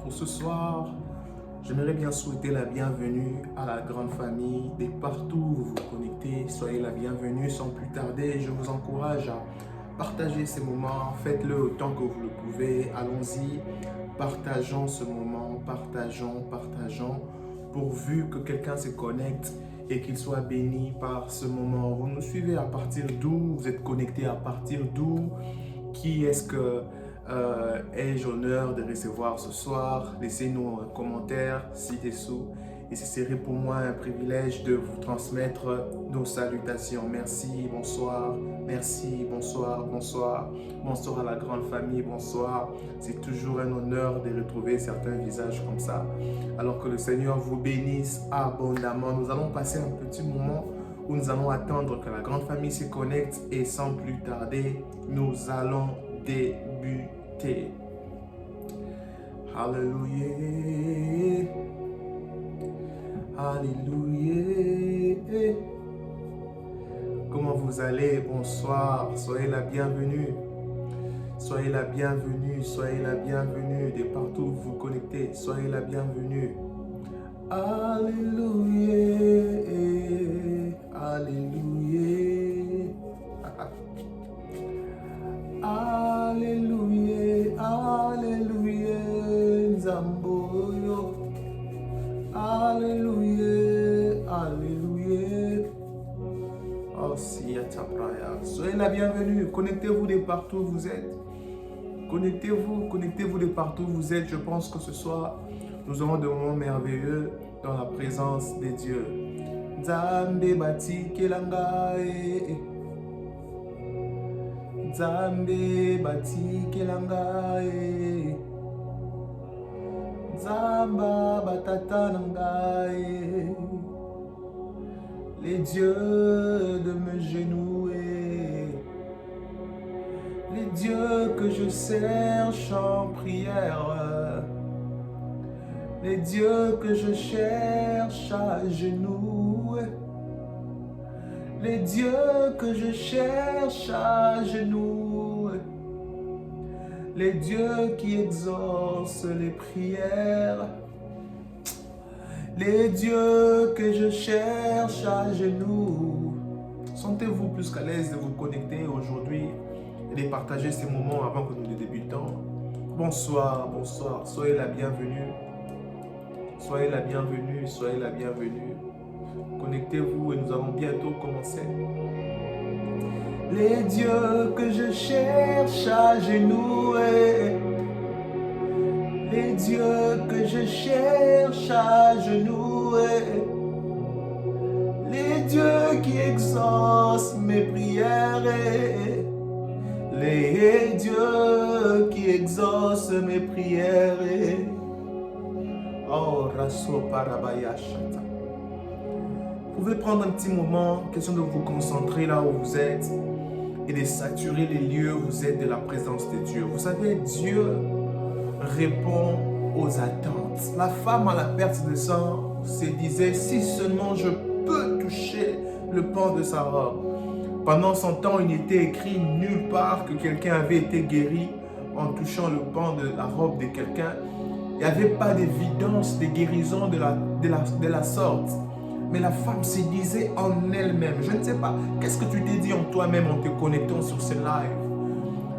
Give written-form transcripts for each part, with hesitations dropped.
pour ce soir, j'aimerais bien souhaiter la bienvenue à la grande famille. De partout où vous vous connectez, soyez la bienvenue. Sans plus tarder, je vous encourage à partager ces moments. Faites-le autant que vous le pouvez. Allons-y, partageons ce moment, partageons, pourvu que quelqu'un se connecte et qu'il soit béni par ce moment. Vous nous suivez à partir d'où? Vous êtes connecté à partir d'où? Qui est-ce que ai-je l'honneur de recevoir ce soir? Laissez-nous un commentaire ci-dessous et ce serait pour moi un privilège de vous transmettre nos salutations. Merci, bonsoir, merci, bonsoir, bonsoir, bonsoir à la grande famille, bonsoir. C'est toujours un honneur de retrouver certains visages comme ça. Alors que le Seigneur vous bénisse abondamment. Nous allons passer un petit moment où nous allons attendre que la grande famille se connecte et sans plus tarder, nous allons débuter. Alléluia. Alléluia. Comment vous allez? Bonsoir. Soyez la bienvenue. Soyez la bienvenue. Soyez la bienvenue. De partout où vous vous connectez, soyez la bienvenue. Alléluia. Alléluia. Alléluia, Alléluia, Zamboyo. Alléluia, Alléluia. Oh, si, soyez la bienvenue. Connectez-vous de partout où vous êtes. Connectez-vous de partout où vous êtes. Je pense que ce soir, nous aurons des moments merveilleux dans la présence de Dieu. Zambe bati kelangae. Zambe bati kelangae. Zamba batata nangae. Les dieux de mes genoux, les dieux que je cherche en prière, les dieux que je cherche à genoux, les dieux que je cherche à genoux, les dieux qui exaucent les prières, les dieux que je cherche à genoux. Sentez-vous plus qu'à l'aise de vous connecter aujourd'hui et de partager ces moments avant que nous ne débutons. Bonsoir, bonsoir, soyez la bienvenue. Soyez la bienvenue, soyez la bienvenue. Connectez-vous et nous allons bientôt commencer. Les dieux que je cherche à genoux, les dieux que je cherche à genoux, les dieux qui exaucent mes prières, les dieux qui exaucent mes prières. Oh, Rasso Parabaya Shata. Vous pouvez prendre un petit moment, question de vous concentrer là où vous êtes et de saturer les lieux où vous êtes de la présence de Dieu. Vous savez, Dieu répond aux attentes. La femme à la perte de sang se disait, si seulement je peux toucher le pan de sa robe. Pendant son temps, il n'était écrit nulle part que quelqu'un avait été guéri en touchant le pan de la robe de quelqu'un. Il n'y avait pas d'évidence de guérison de la sorte. Mais la femme se disait en elle-même, je ne sais pas, qu'est-ce que tu t'es dit en toi-même en te connectant sur ce live?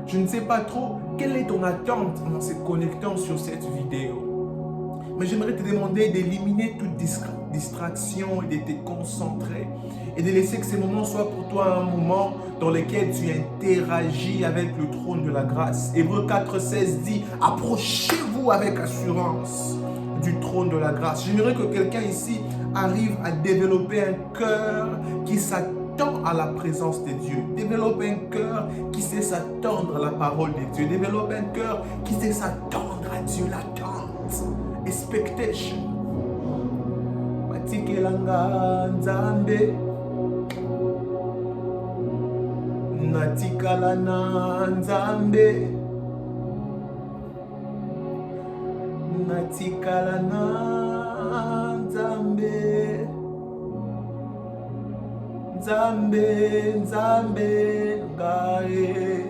Je ne sais pas trop quelle est ton attente en se connectant sur cette vidéo. Mais j'aimerais te demander d'éliminer toute distraction et de te concentrer et de laisser que ces moments soient pour toi un moment dans lequel tu interagis avec le trône de la grâce. Hébreux 4,16 dit, approchez-vous avec assurance du trône de la grâce. J'aimerais que quelqu'un ici arrive à développer un cœur qui s'attend à la présence de Dieu. Développe un cœur qui sait s'attendre à la parole de Dieu. Développe un cœur qui sait s'attendre à Dieu. L'attente. Expectation. Matikelanga nzambe. Natikalana nzambe. Natikalana nzambe. Nzambe, Nzambe, Ngae.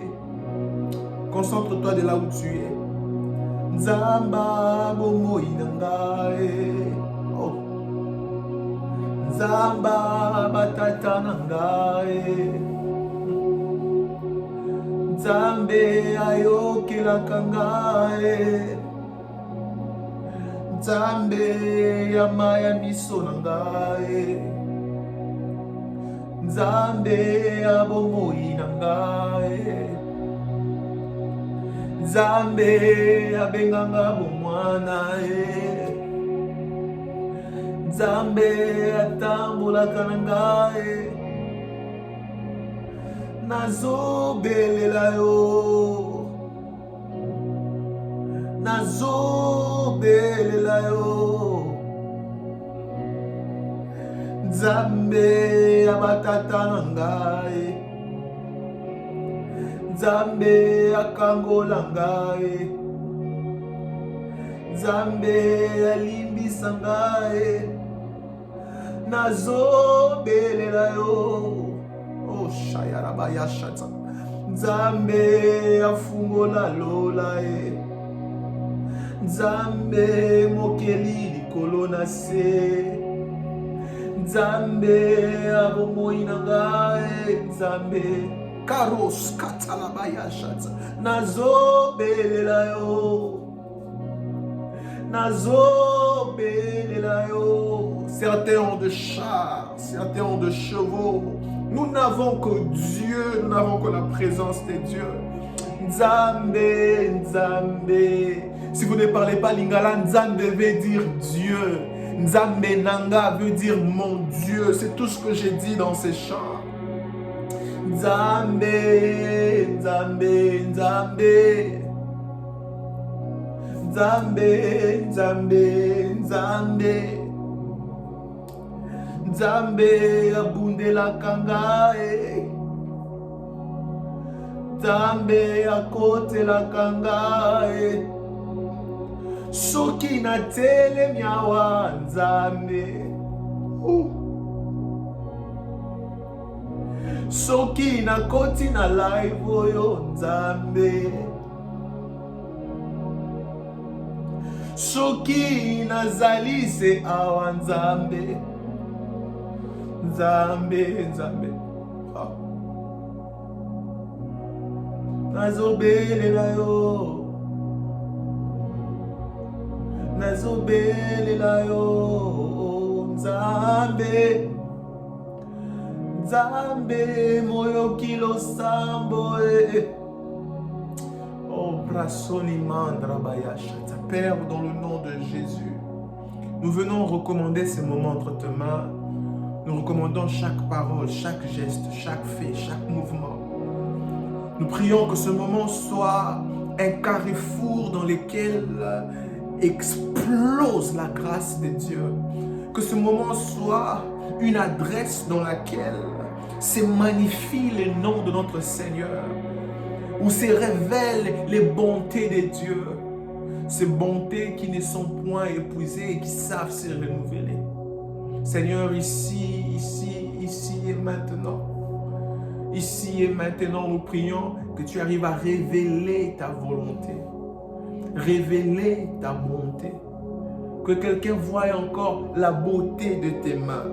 Concentre-toi de là où tu es. Nzamba bomoi na ngai. Oh. Nzamba batata na ngai. Nzambe ayokelaka ngai. Nzambe yamaya miso na ngai. Nzambe abomoi na ngai. Nzambe abenganga bomwana ye. Nzambe atambolaka na ngai. Nazobelela yo. Nazobelela yo. Nzambe abatata na ngai. Nzambe akangola ngai. Nzambe alimbisa ngai. Nazobelela yo. Oh shayarabaya shata. Nzambe afungola lola ye. Nzambe mokeli likolo na se. Nzambe abomoi na ngai. Nzambe karos katalabaya shata. Nazobelela yo. Nazobelela yo. Certains ont de chars, certains ont de chevaux. Nous n'avons que Dieu, nous n'avons que la présence de Dieu. Nzambe, Nzambe. Si vous ne parlez pas lingala, Nzambe veut dire Dieu. Nzambe nanga veut dire mon Dieu. C'est tout ce que j'ai dit dans ces chants. Nzambe, Nzambe, Nzambe. Nzambe, Nzambe, Nzambe. Nzambe abundelaka ngai. Nzambe akotelaka ngai. Soki natelemi awa Nzambe. Soki nakoti na live oyo Nzambe. Soki nazali se awa Nzambe. Nzambe, Nzambe. Nazobelela yo. Nazobelela yo. Nzambe. Nzambe moyo kilo sambo. Oh, brasoni mandra bayashata. Père, dans le nom de Jésus, nous venons recommander ces moments entre tes mains. Nous recommandons chaque parole, chaque geste, chaque fait, chaque mouvement. Nous prions que ce moment soit un carrefour dans lequel explose la grâce de Dieu. Que ce moment soit une adresse dans laquelle se magnifie le nom de notre Seigneur, où se révèlent les bontés de Dieu. Ces bontés qui ne sont point épuisées et qui savent se renouveler. Seigneur, ici et maintenant. Ici et maintenant, nous prions que tu arrives à révéler ta volonté. Révéler ta bonté. Que quelqu'un voie encore la beauté de tes mains.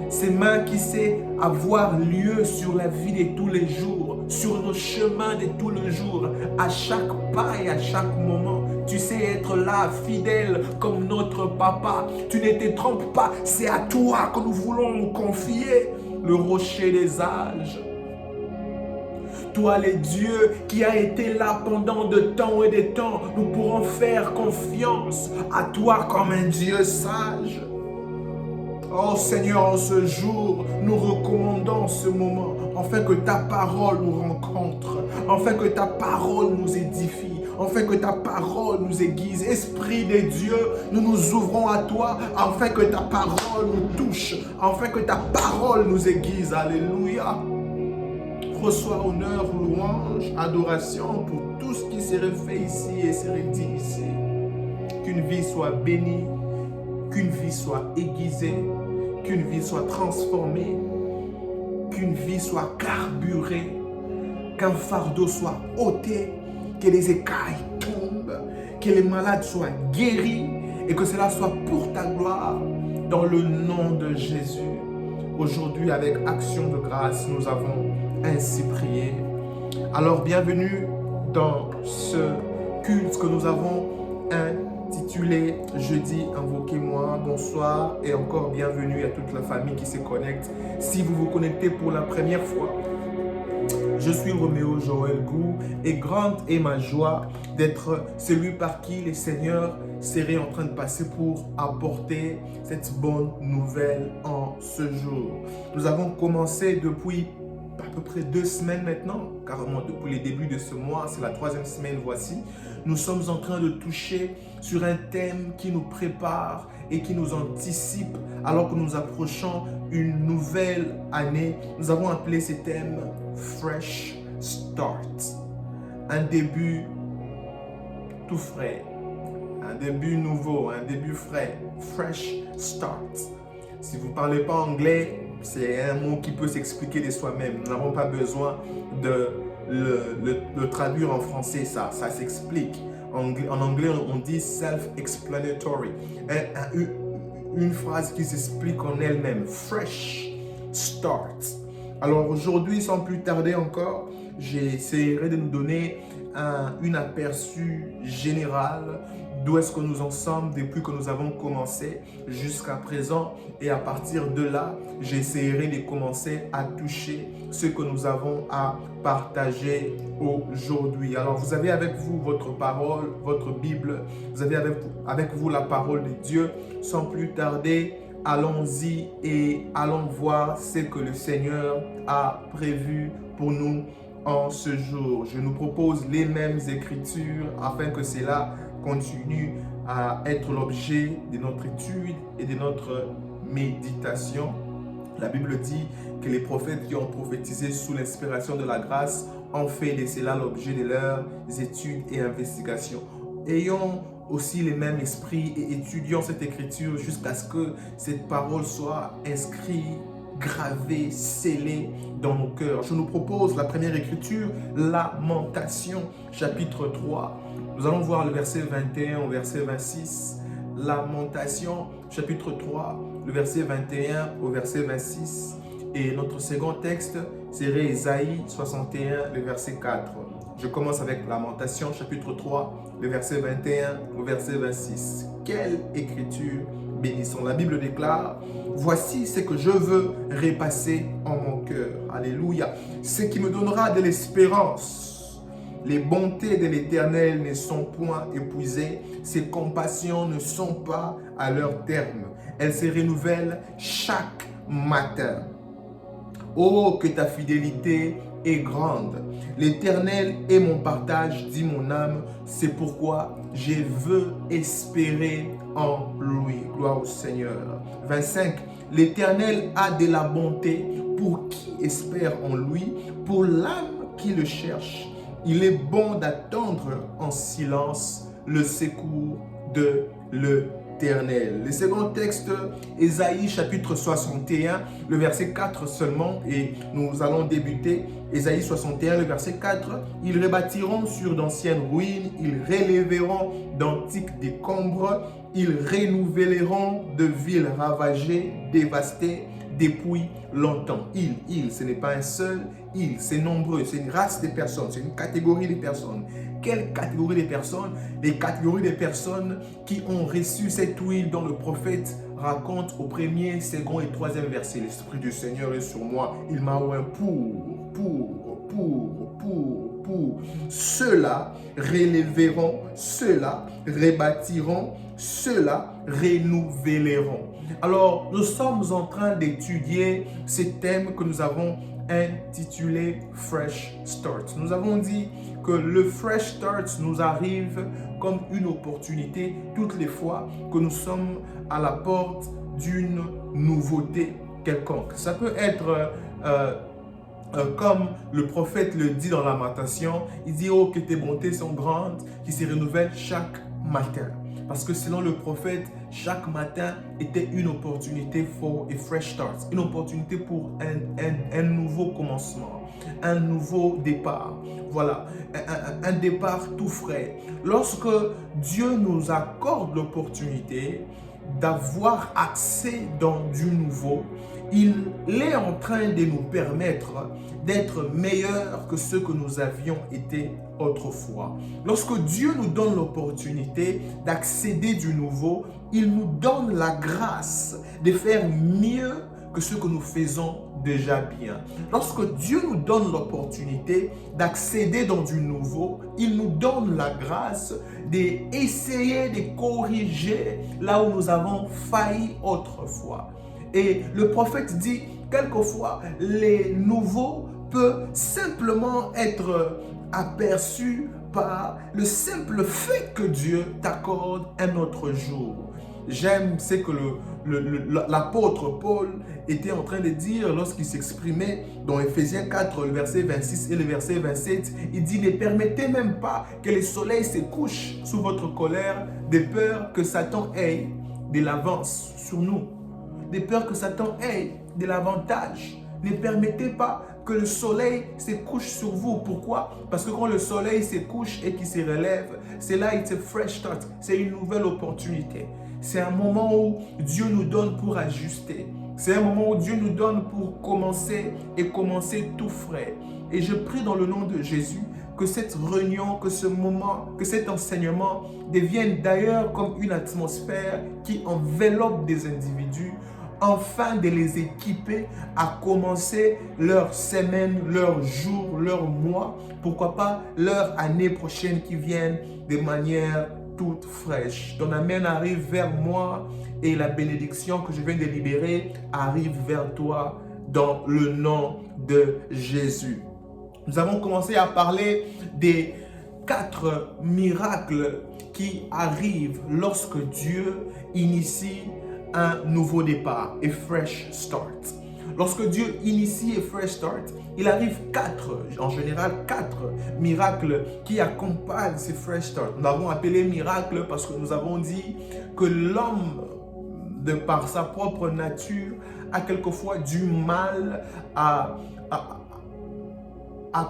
Ces mains qui savent avoir lieu sur la vie de tous les jours, sur nos chemins de tous les jours, à chaque pas et à chaque moment. Tu sais être là, fidèle comme notre papa. Tu ne te trompes pas, c'est à toi que nous voulons nous confier, le rocher des âges. Toi, le Dieu qui a été là pendant de temps et de temps, nous pourrons faire confiance à toi comme un Dieu sage. Oh Seigneur, en ce jour, nous recommandons ce moment, afin que ta parole nous rencontre, afin que ta parole nous édifie, afin que ta parole nous aiguise. Esprit de Dieu, nous nous ouvrons à toi, afin que ta parole nous touche, afin que ta parole nous aiguise. Alléluia. Reçois honneur, louange, adoration pour tout ce qui serait fait ici et serait dit ici. Qu'une vie soit bénie, qu'une vie soit aiguisée, qu'une vie soit transformée, qu'une vie soit carburée, qu'un fardeau soit ôté, que les écailles tombent, que les malades soient guéris et que cela soit pour ta gloire dans le nom de Jésus. Aujourd'hui, avec action de grâce, nous avons ainsi prié. Alors, bienvenue dans ce culte que nous avons intitulé Jeudi, invoquez-moi. Bonsoir et encore bienvenue à toute la famille qui se connecte. Si vous vous connectez pour la première fois, je suis Roméo Joël Gou et grande est ma joie d'être celui par qui les seigneurs seraient en train de passer pour apporter cette bonne nouvelle en ce jour. Nous avons commencé depuis à peu près 2 semaines maintenant, carrément depuis les débuts de ce mois, c'est la 3e semaine voici. Nous sommes en train de toucher sur un thème qui nous prépare et qui nous anticipe alors que nous approchons une nouvelle année. Nous avons appelé ce thème Fresh Start. Un début tout frais, un début nouveau, un début frais. Fresh Start. Si vous ne parlez pas anglais, c'est un mot qui peut s'expliquer de soi-même. Nous n'avons pas besoin de le traduire en français, ça s'explique. En anglais, on dit self-explanatory. Une phrase qui s'explique en elle-même. Fresh start. Alors aujourd'hui, sans plus tarder encore, j'essaierai de nous donner un aperçu général d'où est-ce que nous en sommes depuis que nous avons commencé jusqu'à présent. Et à partir de là, j'essaierai de commencer à toucher ce que nous avons à partager aujourd'hui. Alors, vous avez avec vous votre parole, votre Bible. Vous avez avec vous la parole de Dieu. Sans plus tarder, allons-y et allons voir ce que le Seigneur a prévu pour nous en ce jour. Je nous propose les mêmes écritures afin que cela continue à être l'objet de notre étude et de notre méditation. La Bible dit que les prophètes qui ont prophétisé sous l'inspiration de la grâce ont fait de cela l'objet de leurs études et investigations. Ayons aussi les mêmes esprits et étudions cette écriture jusqu'à ce que cette parole soit inscrite, gravée, scellée dans nos cœurs. Je nous propose la première écriture, Lamentation, chapitre 3. Nous allons voir le verset 21 au verset 26. Lamentation, chapitre 3, le verset 21 au verset 26. Et notre second texte serait Ésaïe 61, le verset 4. Je commence avec Lamentation, chapitre 3, le verset 21 au verset 26. Quelle écriture bénissons. La Bible déclare, voici ce que je veux repasser en mon cœur. Alléluia. Ce qui me donnera de l'espérance. Les bontés de l'Éternel ne sont point épuisées. Ses compassions ne sont pas à leur terme. Elles se renouvellent chaque matin. Oh, que ta fidélité est grande. L'Éternel est mon partage, dit mon âme. C'est pourquoi je veux espérer en lui. Gloire au Seigneur. 25. L'Éternel a de la bonté pour qui espère en lui, pour l'âme qui le cherche. Il est bon d'attendre en silence le secours de l'Éternel. Le second texte, Ésaïe chapitre 61, le verset 4 seulement, et nous allons débuter. Ésaïe 61, le verset 4. Ils rebâtiront sur d'anciennes ruines, ils relèveront d'antiques décombres, ils renouvelleront de villes ravagées, dévastées depuis longtemps. Ce n'est pas un seul, c'est nombreux, c'est une race de personnes, c'est une catégorie de personnes. Quelle catégorie de personnes? Les catégories de personnes qui ont reçu cette huile dont le prophète raconte au 1er, 2e et 3e verset. L'Esprit du Seigneur est sur moi, il m'a oint pour. Ceux-là relèveront, ceux-là rebâtiront, ceux-là renouvelleront. Alors, nous sommes en train d'étudier ce thème que nous avons intitulé Fresh Start. Nous avons dit que le Fresh Start nous arrive comme une opportunité toutes les fois que nous sommes à la porte d'une nouveauté quelconque. Ça peut être comme le prophète le dit dans Lamentation, il dit « Oh, que tes bontés sont grandes, qui se renouvellent chaque matin. » Parce que selon le prophète, chaque matin était une opportunité for a fresh start, une opportunité pour un nouveau commencement, un nouveau départ. voilà, un départ tout frais. Lorsque Dieu nous accorde l'opportunité d'avoir accès dans du nouveau, il est en train de nous permettre d'être meilleurs que ce que nous avions été autrefois. Lorsque Dieu nous donne l'opportunité d'accéder du nouveau, il nous donne la grâce de faire mieux que ce que nous faisons déjà bien. Lorsque Dieu nous donne l'opportunité d'accéder dans du nouveau, il nous donne la grâce d'essayer de corriger là où nous avons failli autrefois. Et le prophète dit, quelquefois, les nouveaux peuvent simplement être aperçus par le simple fait que Dieu t'accorde un autre jour. J'aime ce que l'apôtre Paul était en train de dire lorsqu'il s'exprimait dans Éphésiens 4, le verset 26 et le verset 27. Il dit, ne permettez même pas que le soleil se couche sous votre colère, de peur que Satan ait de l'avance sur nous. De peur que Satan ait de l'avantage. Ne permettez pas que le soleil se couche sur vous. Pourquoi? Parce que quand le soleil se couche et qu'il se relève, c'est là, it's a fresh start. C'est une nouvelle opportunité. C'est un moment où Dieu nous donne pour ajuster. C'est un moment où Dieu nous donne pour commencer et commencer tout frais. Et je prie dans le nom de Jésus que cette réunion, que ce moment, que cet enseignement devienne d'ailleurs comme une atmosphère qui enveloppe des individus afin de les équiper à commencer leur semaine, leur jour, leur mois, pourquoi pas leur année prochaine qui viennent de manière toute fraîche. Ton amen arrive vers moi et la bénédiction que je viens de libérer arrive vers toi dans le nom de Jésus. Nous avons commencé à parler des 4 miracles qui arrivent lorsque Dieu initie un nouveau départ, a fresh start. Lorsque Dieu initie a fresh start, il arrive en général 4 miracles qui accompagnent ces fresh start. Nous l'avons appelé miracle parce que nous avons dit que l'homme, de par sa propre nature, a quelquefois du mal à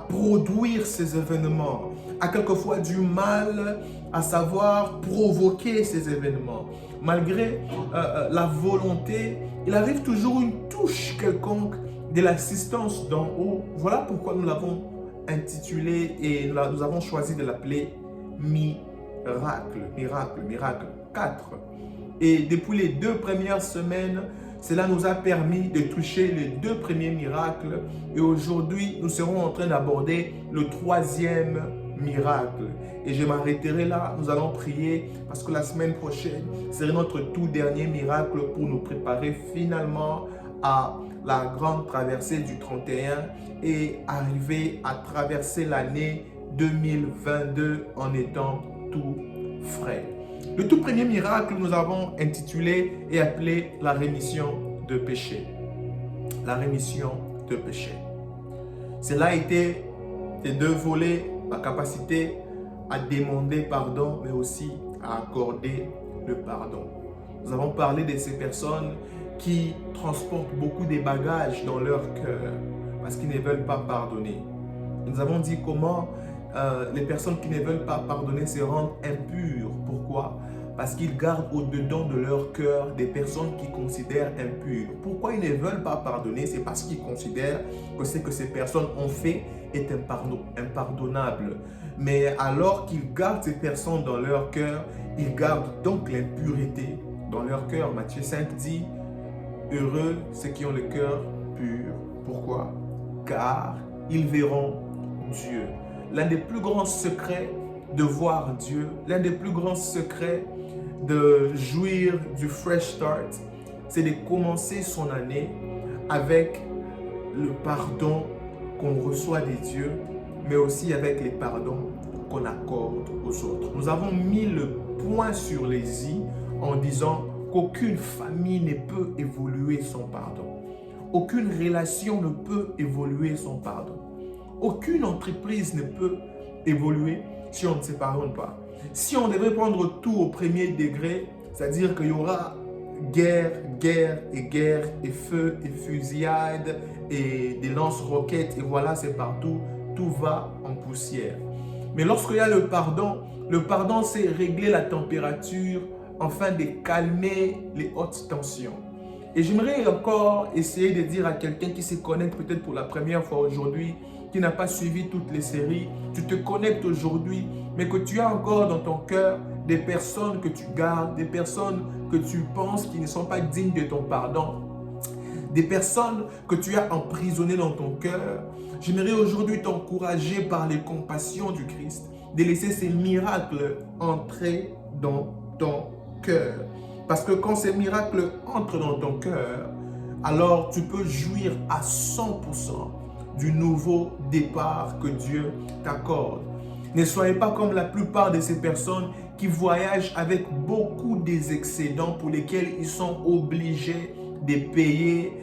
produire ces événements, a quelquefois du mal à savoir provoquer ces événements. Malgré la volonté, il arrive toujours une touche quelconque de l'assistance d'en haut. Voilà pourquoi nous l'avons intitulé et nous avons choisi de l'appeler miracle, miracle, miracle 4. Et depuis les 2 premières semaines, cela nous a permis de toucher les 2 premiers miracles. Et aujourd'hui, nous serons en train d'aborder le 3e miracle. Et je m'arrêterai là, nous allons prier parce que la semaine prochaine serait notre tout dernier miracle pour nous préparer finalement à la grande traversée du 31 et arriver à traverser l'année 2022 en étant tout frais. Le tout premier miracle, nous avons intitulé et appelé la rémission de péché. La rémission de péché. Cela a été les 2 volets, la capacité à demander pardon, mais aussi à accorder le pardon. Nous avons parlé de ces personnes qui transportent beaucoup de bagages dans leur cœur parce qu'ils ne veulent pas pardonner. Nous avons dit comment les personnes qui ne veulent pas pardonner se rendent impures. Pourquoi? Parce qu'ils gardent au-dedans de leur cœur des personnes qu'ils considèrent impures. Pourquoi ils ne veulent pas pardonner? C'est parce qu'ils considèrent que ce que ces personnes ont fait est impardonnable. Mais alors qu'ils gardent ces personnes dans leur cœur, ils gardent donc l'impureté dans leur cœur. Matthieu 5 dit, heureux ceux qui ont le cœur pur. Pourquoi? Car ils verront Dieu. L'un des plus grands secrets de voir Dieu, l'un des plus grands secrets de jouir du fresh start, c'est de commencer son année avec le pardon qu'on reçoit des dieux, mais aussi avec les pardons qu'on accorde aux autres. Nous avons mis le point sur les i en disant qu'aucune famille ne peut évoluer sans pardon. Aucune relation ne peut évoluer sans pardon. Aucune entreprise ne peut évoluer si on ne se pardonne pas. Si on devait prendre tout au premier degré, c'est-à-dire qu'il y aura guerre, guerre et guerre, et feu et fusillade, et des lance-roquettes, et voilà, c'est partout, tout va en poussière. Mais lorsqu'il y a le pardon, c'est régler la température afin de calmer les hautes tensions. Et j'aimerais encore essayer de dire à quelqu'un qui se connecte peut-être pour la première fois aujourd'hui, qui n'a pas suivi toutes les séries, tu te connectes aujourd'hui, mais que tu as encore dans ton cœur des personnes que tu gardes, des personnes que tu penses qui ne sont pas dignes de ton pardon, des personnes que tu as emprisonnées dans ton cœur. J'aimerais aujourd'hui t'encourager par les compassions du Christ, de laisser ces miracles entrer dans ton cœur. Parce que quand ces miracles entrent dans ton cœur, alors tu peux jouir à 100% du nouveau départ que Dieu t'accorde. Ne soyez pas comme la plupart de ces personnes qui voyagent avec beaucoup des excédents pour lesquels ils sont obligés de payer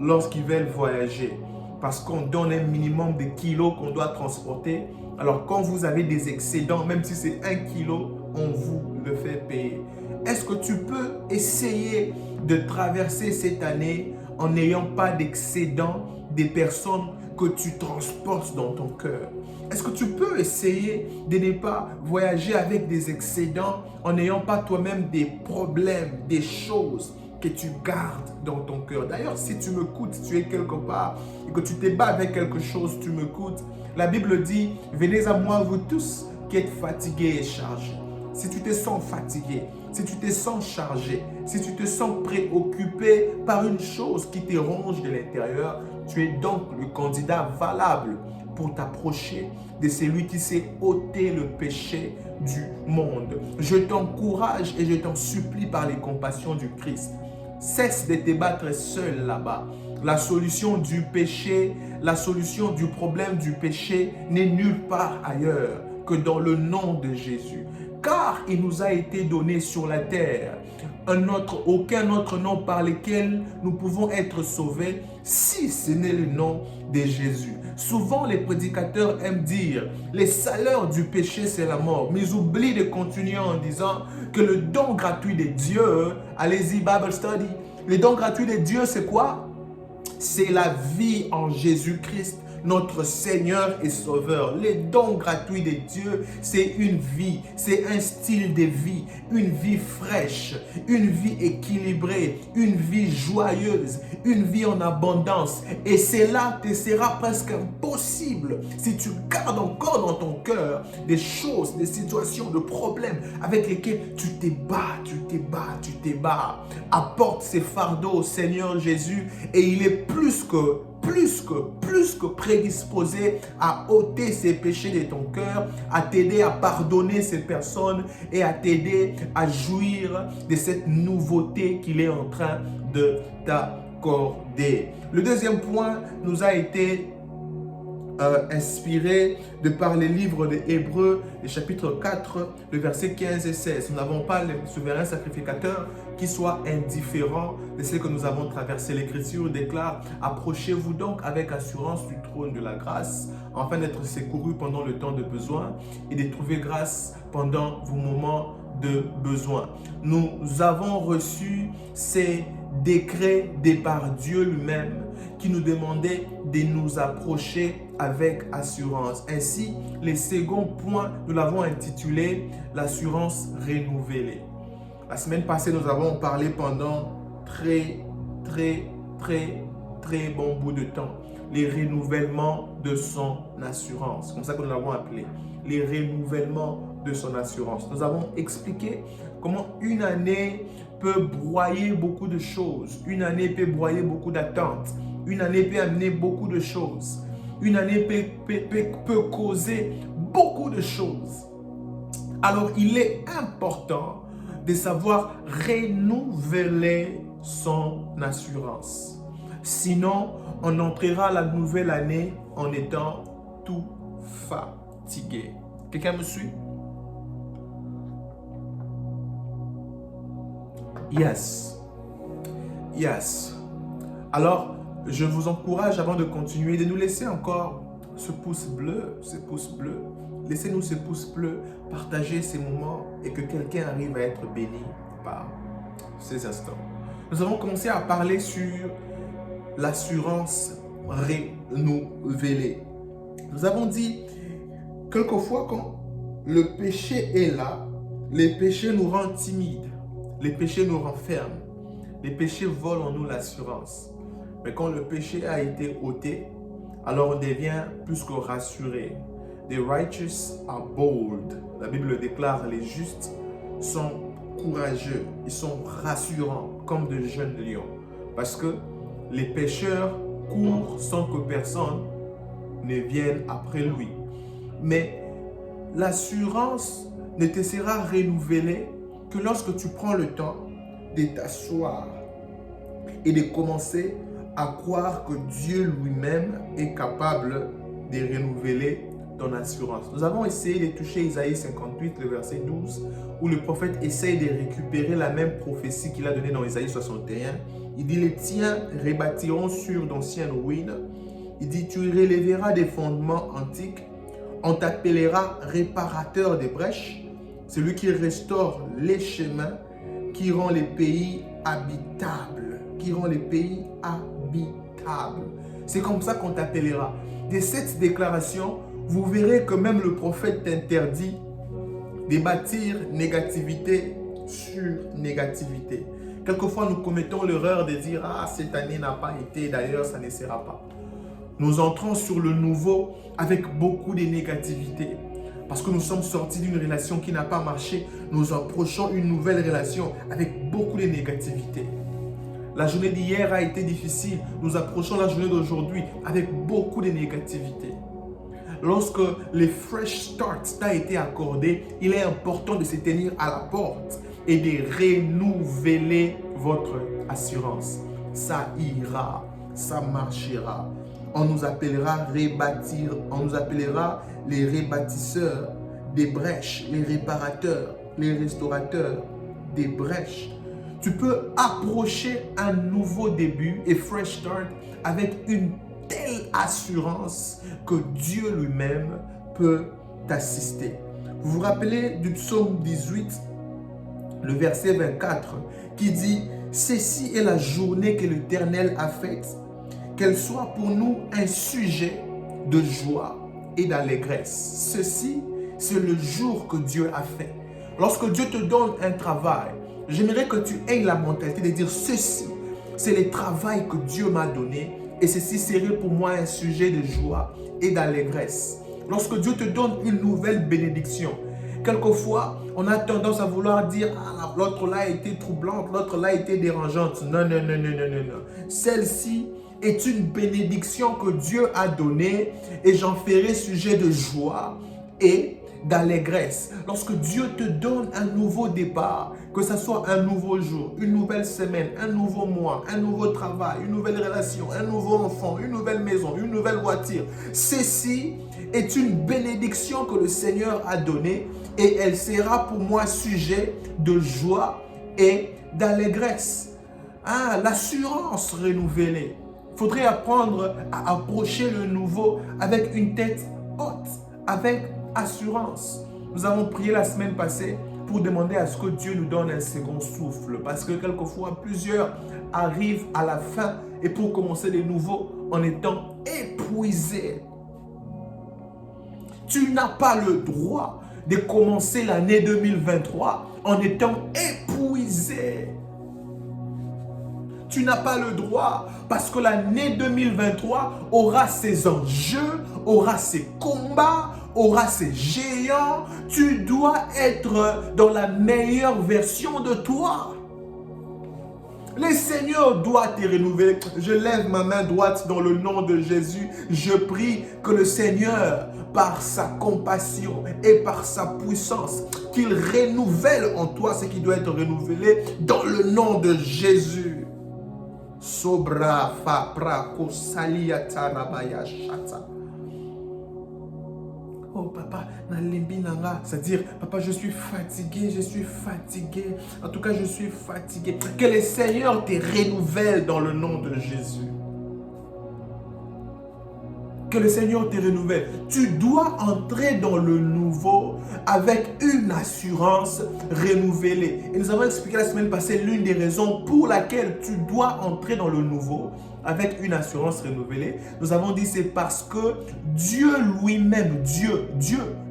lorsqu'ils veulent voyager. Parce qu'on donne un minimum de kilos qu'on doit transporter. Alors quand vous avez des excédents, même si c'est 1 kilo, on vous le fait payer. Est-ce que tu peux essayer de traverser cette année en n'ayant pas d'excédent des personnes que tu transportes dans ton cœur? Est-ce que tu peux essayer de ne pas voyager avec des excédents en n'ayant pas toi-même des problèmes, des choses que tu gardes dans ton cœur? D'ailleurs, si tu m'écoutes, tu es quelque part et que tu te bats avec quelque chose, tu m'écoutes. La Bible dit, venez à moi vous tous qui êtes fatigués et chargés. Si tu te sens fatigué, si tu te sens chargé, si tu te sens préoccupé par une chose qui te ronge de l'intérieur, tu es donc le candidat valable pour t'approcher de celui qui s'est ôté le péché du monde. Je t'encourage et je t'en supplie par les compassions du Christ. Cesse de te battre seul là-bas. La solution du péché, la solution du problème du péché n'est nulle part ailleurs que dans le nom de Jésus. Car il nous a été donné sur la terre aucun autre nom par lequel nous pouvons être sauvés si ce n'est le nom de Jésus. Souvent les prédicateurs aiment dire les salaires du péché c'est la mort, mais ils oublient de continuer en disant que le don gratuit de Dieu, allez-y Bible Study, le don gratuit de Dieu c'est quoi? C'est la vie en Jésus-Christ, notre Seigneur et Sauveur. Les dons gratuits de Dieu, c'est une vie, c'est un style de vie, une vie fraîche, une vie équilibrée, une vie joyeuse, une vie en abondance. Et cela te sera presque impossible si tu gardes encore dans ton cœur des choses, des situations, des problèmes avec lesquels tu te bats, tu te bats, tu te bats. Apporte ces fardeaux au Seigneur Jésus et il est plus que prédisposé à ôter ces péchés de ton cœur, à t'aider à pardonner ces personnes et à t'aider à jouir de cette nouveauté qu'il est en train de t'accorder. Le deuxième point nous a été inspiré de par les livres des Hébreux, le chapitre 4, le verset 15 et 16. Nous n'avons pas le souverain sacrificateur qui soit indifférent de ce que nous avons traversé. L'Écriture déclare « Approchez-vous donc avec assurance du trône de la grâce, afin d'être secourus pendant le temps de besoin et de trouver grâce pendant vos moments de besoin. » Nous avons reçu ces décrets de par Dieu lui-même qui nous demandait de nous approcher avec assurance. Ainsi, le second point, nous l'avons intitulé « L'assurance renouvelée ». La semaine passée, nous avons parlé pendant très bon bout de temps. Les renouvellements de son assurance. C'est comme ça que nous l'avons appelé. Les renouvellements de son assurance. Nous avons expliqué comment une année peut broyer beaucoup de choses. Une année peut broyer beaucoup d'attentes. Une année peut amener beaucoup de choses. Une année peut causer beaucoup de choses. Alors, il est important de savoir renouveler son assurance. Sinon, on entrera la nouvelle année en étant tout fatigué. Quelqu'un me suit? Yes. Yes. Alors, je vous encourage avant de continuer de nous laisser encore ce pouce bleu, Laissez-nous ce pouce bleu, partagez ces moments et que quelqu'un arrive à être béni par ces instants. Nous avons commencé à parler sur l'assurance renouvelée. Nous avons dit, quelquefois quand le péché est là, les péchés nous rendent timides, les péchés nous renferment, les péchés volent en nous l'assurance. Mais quand le péché a été ôté, alors on devient plus que rassuré. The righteous are bold. La Bible le déclare, les justes sont courageux, ils sont rassurants comme de jeunes lions. Parce que les pécheurs courent sans que personne ne vienne après lui. Mais l'assurance ne te sera renouvelée que lorsque tu prends le temps de t'asseoir et de commencer à croire que Dieu lui-même est capable de renouveler ton assurance. Nous avons essayé de toucher Isaïe 58, le verset 12, où le prophète essaye de récupérer la même prophétie qu'il a donnée dans Isaïe 61. Il dit, les tiens rebâtiront sur d'anciennes ruines. Il dit, tu relèveras des fondements antiques. On t'appellera réparateur des brèches, celui qui restaure les chemins, qui rend les pays habitables. Qui rend les pays habitables. C'est comme ça qu'on t'appellera. De cette déclaration, vous verrez que même le prophète t'interdit de bâtir négativité sur négativité. Quelquefois, nous commettons l'erreur de dire « Ah, cette année n'a pas été, d'ailleurs, ça ne sera pas. » Nous entrons sur le nouveau avec beaucoup de négativité. Parce que nous sommes sortis d'une relation qui n'a pas marché, nous approchons une nouvelle relation avec beaucoup de négativité. La journée d'hier a été difficile, nous approchons la journée d'aujourd'hui avec beaucoup de négativité. Lorsque le fresh start t'a été accordé, il est important de se tenir à la porte et de renouveler votre assurance. Ça ira, ça marchera. On nous appellera rebâtir, on nous appellera les rebâtisseurs des brèches, les réparateurs, les restaurateurs des brèches. Tu peux approcher un nouveau début et fresh start avec une telle assurance que Dieu lui-même peut t'assister. Vous vous rappelez du psaume 18, le verset 24, qui dit « Ceci est la journée que l'Éternel a faite, qu'elle soit pour nous un sujet de joie et d'allégresse. » Ceci, c'est le jour que Dieu a fait. Lorsque Dieu te donne un travail, j'aimerais que tu aies la mentalité de dire « Ceci, c'est le travail que Dieu m'a donné et ceci serait pour moi un sujet de joie et d'allégresse. » Lorsque Dieu te donne une nouvelle bénédiction, quelquefois, on a tendance à vouloir dire « Ah, l'autre là a été troublante, l'autre là a été dérangeante. » Non, non, non, non, non, non, non. Celle-ci est une bénédiction que Dieu a donnée et j'en ferai sujet de joie et d'allégresse. Lorsque Dieu te donne un nouveau départ, que ce soit un nouveau jour, une nouvelle semaine, un nouveau mois, un nouveau travail, une nouvelle relation, un nouveau enfant, une nouvelle maison, une nouvelle voiture, ceci est une bénédiction que le Seigneur a donnée et elle sera pour moi sujet de joie et d'allégresse. Ah, l'assurance renouvelée. Il faudrait apprendre à approcher le nouveau avec une tête haute, avec assurance. Nous avons prié la semaine passée pour demander à ce que Dieu nous donne un second souffle. Parce que quelquefois, plusieurs arrivent à la fin et pour commencer de nouveau en étant épuisés. Tu n'as pas le droit de commencer l'année 2023 en étant épuisé. Tu n'as pas le droit parce que l'année 2023 aura ses enjeux, aura ses combats, aura ses géants. Tu dois être dans la meilleure version de toi. Le Seigneur doit te renouveler. Je lève ma main droite dans le nom de Jésus. Je prie que le Seigneur, par sa compassion et par sa puissance, qu'il renouvelle en toi ce qui doit être renouvelé dans le nom de Jésus. Sobra fa pra kosalia tarabaya shata. Oh papa, c'est-à-dire, papa, je suis fatigué. En tout cas, je suis fatigué. Que le Seigneur te renouvelle dans le nom de Jésus. que le Seigneur te renouvelle. Tu dois entrer dans le nouveau avec une assurance renouvelée. Et nous avons expliqué la semaine passée l'une des raisons pour laquelle tu dois entrer dans le nouveau avec une assurance renouvelée. Nous avons dit c'est parce que Dieu lui-même, Dieu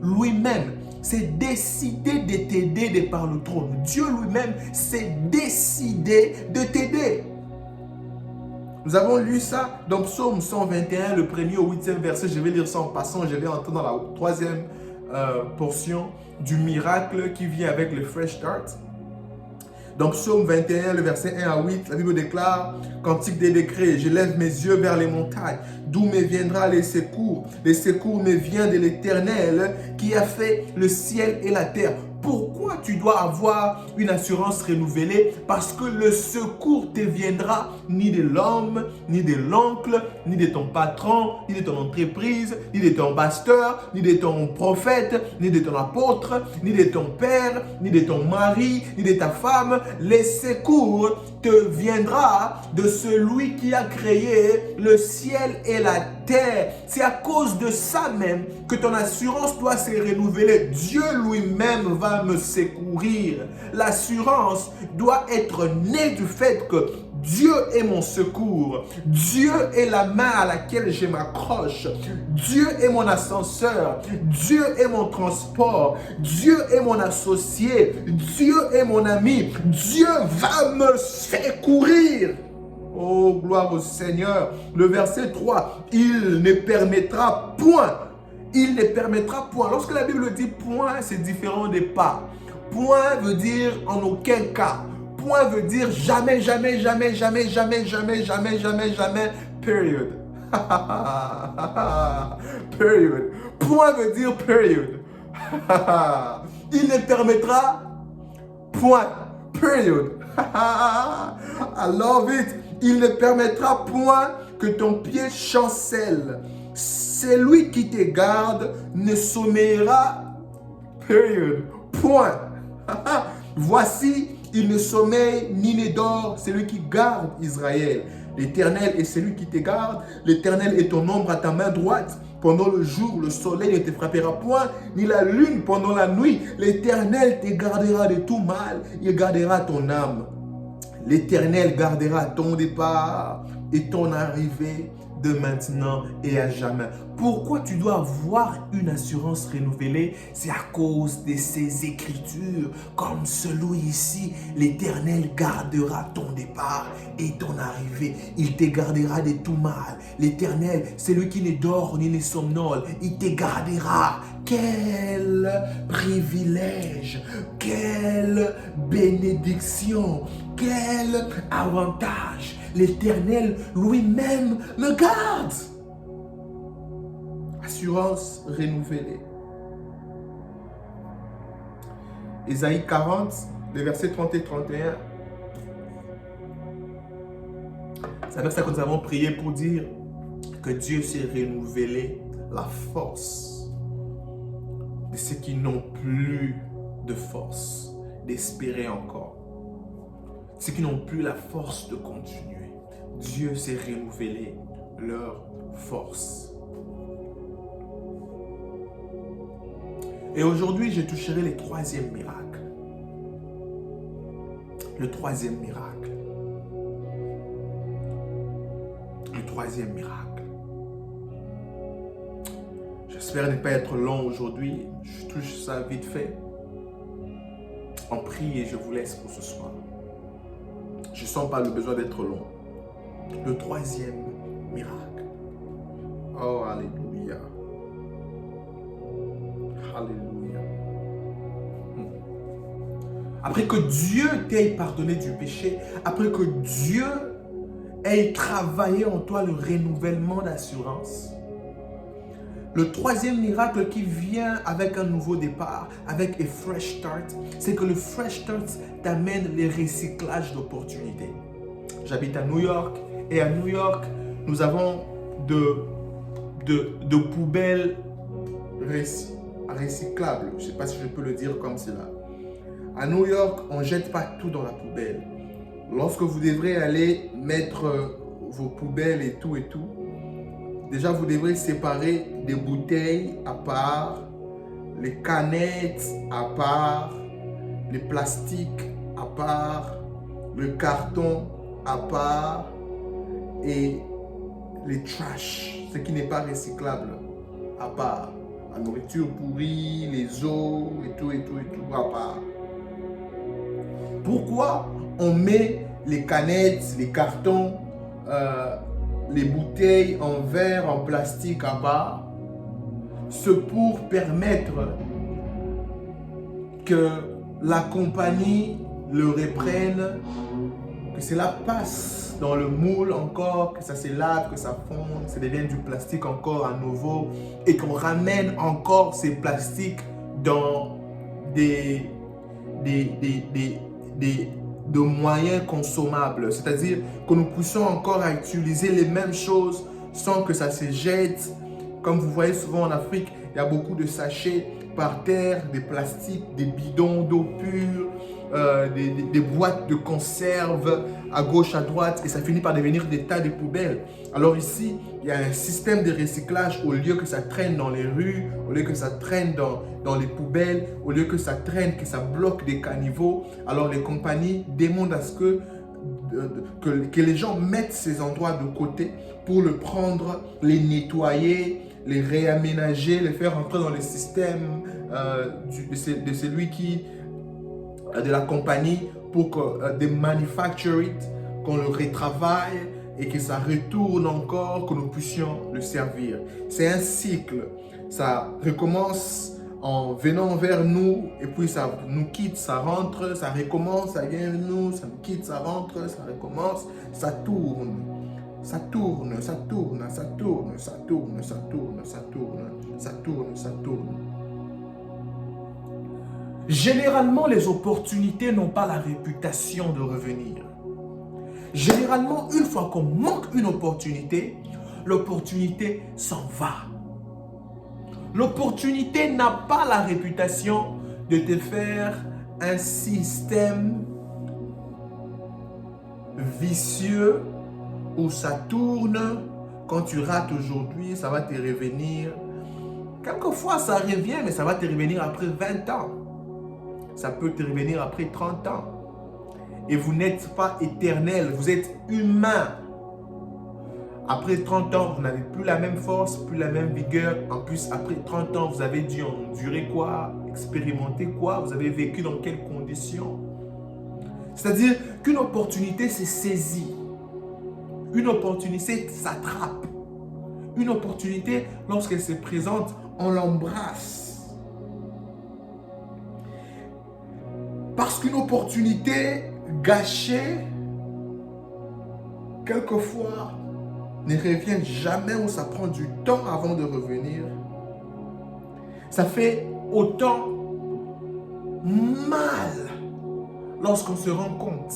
lui-même s'est décidé de t'aider de par le trône. Dieu lui-même s'est décidé de t'aider. Nous avons lu ça dans Psaume 121, le 1er au 8e verset. Je vais lire ça en passant. Je vais entrer dans la troisième portion du miracle qui vient avec le fresh start. Dans Psaume 21, le verset 1 à 8, la Bible déclare, Cantique des décrets, je lève mes yeux vers les montagnes, d'où me viendra les secours. Les secours me viennent de l'Éternel qui a fait le ciel et la terre. Pourquoi tu dois avoir une assurance renouvelée? Parce que le secours te viendra ni de l'homme, ni de l'oncle, ni de ton patron, ni de ton entreprise, ni de ton pasteur, ni de ton prophète, ni de ton apôtre, ni de ton père, ni de ton mari, ni de ta femme. Les secours te viendra de celui qui a créé le ciel et la terre. C'est à cause de ça même que ton assurance doit se renouveler. Dieu lui-même va me secourir. L'assurance doit être née du fait que Dieu est mon secours. Dieu est la main à laquelle je m'accroche. Dieu est mon ascenseur. Dieu est mon transport. Dieu est mon associé. Dieu est mon ami. Dieu va me secourir. Oh, gloire au Seigneur. Le verset 3, il ne permettra point. Il ne permettra point. Lorsque la Bible dit point, c'est différent des pas. Point veut dire en aucun cas. Point veut dire jamais, jamais, jamais, jamais, jamais, jamais, jamais, jamais, jamais, period. Period. Point veut dire period. Il ne permettra point. Period. I love it. Il ne permettra point que ton pied chancelle. Celui qui te garde ne sommeillera. Period. Point. Voici, il ne sommeille ni ne dort, celui qui garde Israël. L'Éternel est celui qui te garde. L'Éternel est ton ombre à ta main droite. Pendant le jour, le soleil ne te frappera point, ni la lune pendant la nuit. L'Éternel te gardera de tout mal. Il gardera ton âme. L'Éternel gardera ton départ et ton arrivée de maintenant et à jamais. Pourquoi tu dois avoir une assurance renouvelée? C'est à cause de ces écritures. Comme celui ici, l'Éternel gardera ton départ et ton arrivée. Il te gardera de tout mal. L'Éternel, c'est lui qui ne dort ni ne somnole. Il te gardera. Quel privilège, quelle bénédiction, quel avantage. L'Éternel lui-même me garde. Assurance renouvelée. Ésaïe 40, les versets 30 et 31. C'est avec ça que nous avons prié pour dire que Dieu s'est renouvelé la force de ceux qui n'ont plus de force d'espérer encore. Ceux qui n'ont plus la force de continuer. Dieu s'est renouvelé leur force. Et aujourd'hui, je toucherai le troisième miracle. Le troisième miracle. Le troisième miracle. J'espère ne pas être long aujourd'hui. Je touche ça vite fait. On prie et je vous laisse pour ce soir. Je ne sens pas le besoin d'être long. Le troisième miracle. Oh, alléluia. Alléluia. Après que Dieu t'ait pardonné du péché, après que Dieu ait travaillé en toi le renouvellement d'assurance, le troisième miracle qui vient avec un nouveau départ, avec un fresh start, c'est que le fresh start t'amène le recyclage d'opportunités. J'habite à New York et à New York, nous avons de poubelles recyclables. Je ne sais pas si je peux le dire comme cela. À New York, on ne jette pas tout dans la poubelle. Lorsque vous devrez aller mettre vos poubelles et tout, déjà vous devrez séparer des bouteilles à part, les canettes à part, les plastiques à part, le carton à part et les trash, ce qui n'est pas recyclable à part. La nourriture pourrie, les os et tout à part. Pourquoi on met les canettes, les cartons, les bouteilles en verre, en plastique à part? C'est pour permettre que la compagnie le reprenne, que cela passe dans le moule encore, que ça se lave, que ça fonde, ça devient du plastique encore à nouveau et qu'on ramène encore ces plastiques dans des moyens consommables. C'est-à-dire que nous puissions encore à utiliser les mêmes choses sans que ça se jette. Comme vous voyez souvent en Afrique, il y a beaucoup de sachets par terre, des plastiques, des bidons d'eau pure, des boîtes de conserve à gauche, à droite, et ça finit par devenir des tas de poubelles. Alors ici, il y a un système de recyclage. Au lieu que ça traîne dans les rues, au lieu que ça traîne dans les poubelles, au lieu que ça traîne, que ça bloque des caniveaux, alors les compagnies demandent à ce que les gens mettent ces endroits de côté pour le prendre, les nettoyer, les réaménager, les faire entrer dans le système de celui qui de la compagnie pour que de manufacture it, qu'on le retravaille et que ça retourne encore, que nous puissions le servir. C'est un cycle. Ça recommence en venant vers nous et puis ça nous quitte, ça rentre, ça recommence, ça vient vers nous, ça nous quitte, ça rentre, ça recommence, ça tourne. Ça tourne, ça tourne, ça tourne, ça tourne, ça tourne, ça tourne, ça tourne, ça tourne. Généralement, les opportunités n'ont pas la réputation de revenir. Généralement, une fois qu'on manque une opportunité, l'opportunité s'en va. L'opportunité n'a pas la réputation de te faire un système vicieux où ça tourne. Quand tu rates aujourd'hui, ça va te revenir. Quelquefois, ça revient, mais ça va te revenir après 20 ans. Ça peut te revenir après 30 ans. Et vous n'êtes pas éternel, vous êtes humain. Après 30 ans, vous n'avez plus la même force, plus la même vigueur. En plus, après 30 ans, vous avez dû endurer quoi? Expérimenter quoi? Vous avez vécu dans quelles conditions? C'est-à-dire qu'une opportunité s'est saisie. Une opportunité s'attrape. Une opportunité, lorsqu'elle se présente, on l'embrasse. Parce qu'une opportunité gâchée, quelquefois, ne revient jamais ou ça prend du temps avant de revenir. Ça fait autant mal lorsqu'on se rend compte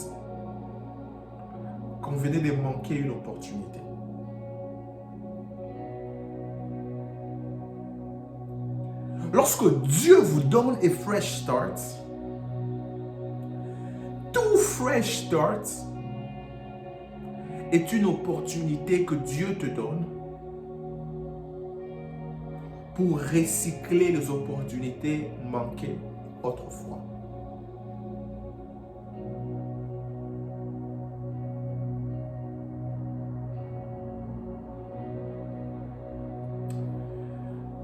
qu'on venait de manquer une opportunité. Lorsque Dieu vous donne un fresh start, tout fresh start est une opportunité que Dieu te donne pour recycler les opportunités manquées autrefois.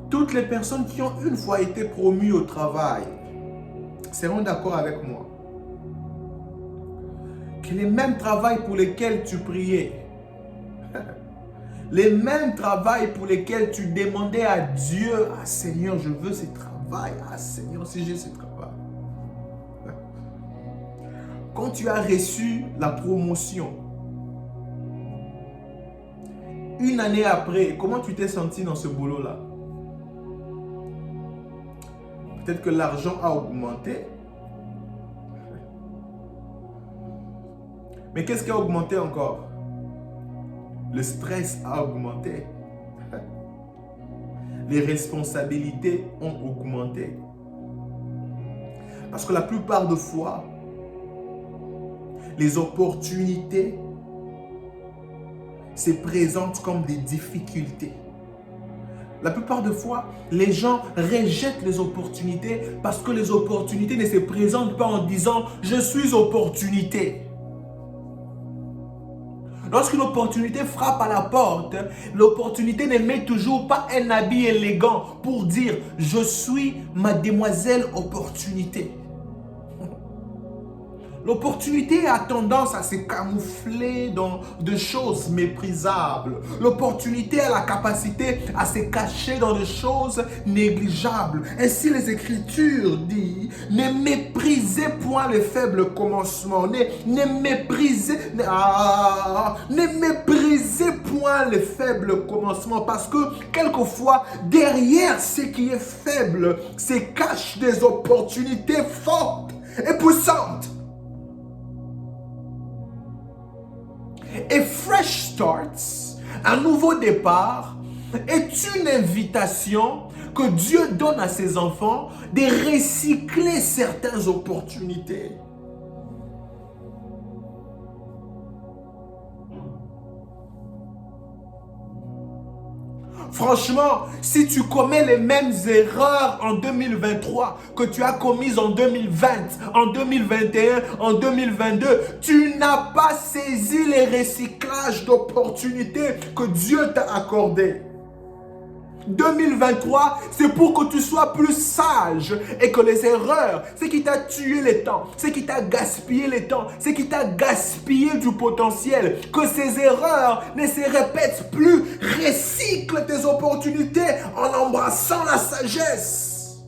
Toutes les personnes qui ont une fois été promues au travail seront d'accord avec moi que les mêmes travails pour lesquels tu priais, les mêmes travails pour lesquels tu demandais à Dieu, « Ah Seigneur, je veux ce travail. Ah Seigneur, si j'ai ce travail. » Quand tu as reçu la promotion, une année après, comment tu t'es senti dans ce boulot-là? Peut-être que l'argent a augmenté. Mais qu'est-ce qui a augmenté encore? Le stress a augmenté. Les responsabilités ont augmenté. Parce que la plupart des fois, les opportunités se présentent comme des difficultés. La plupart des fois, les gens rejettent les opportunités parce que les opportunités ne se présentent pas en disant « je suis opportunité ». Lorsqu'une opportunité frappe à la porte, l'opportunité ne met toujours pas un habit élégant pour dire « je suis mademoiselle opportunité ». L'opportunité a tendance à se camoufler dans des choses méprisables. L'opportunité a la capacité à se cacher dans des choses négligeables. Ainsi les Écritures disent, ne méprisez point les faibles commencements. Ne méprisez point les faibles commencements parce que quelquefois, derrière ce qui est faible, se cachent des opportunités fortes et puissantes. A fresh start, un nouveau départ, est une invitation que Dieu donne à ses enfants de recycler certaines opportunités. Franchement, si tu commets les mêmes erreurs en 2023 que tu as commises en 2020, en 2021, en 2022, tu n'as pas saisi les recyclages d'opportunités que Dieu t'a accordés. 2023, c'est pour que tu sois plus sage et que les erreurs, ce qui t'a tué le temps, ce qui t'a gaspillé le temps, ce qui t'a gaspillé du potentiel, que ces erreurs ne se répètent plus. Recycle tes opportunités en embrassant la sagesse.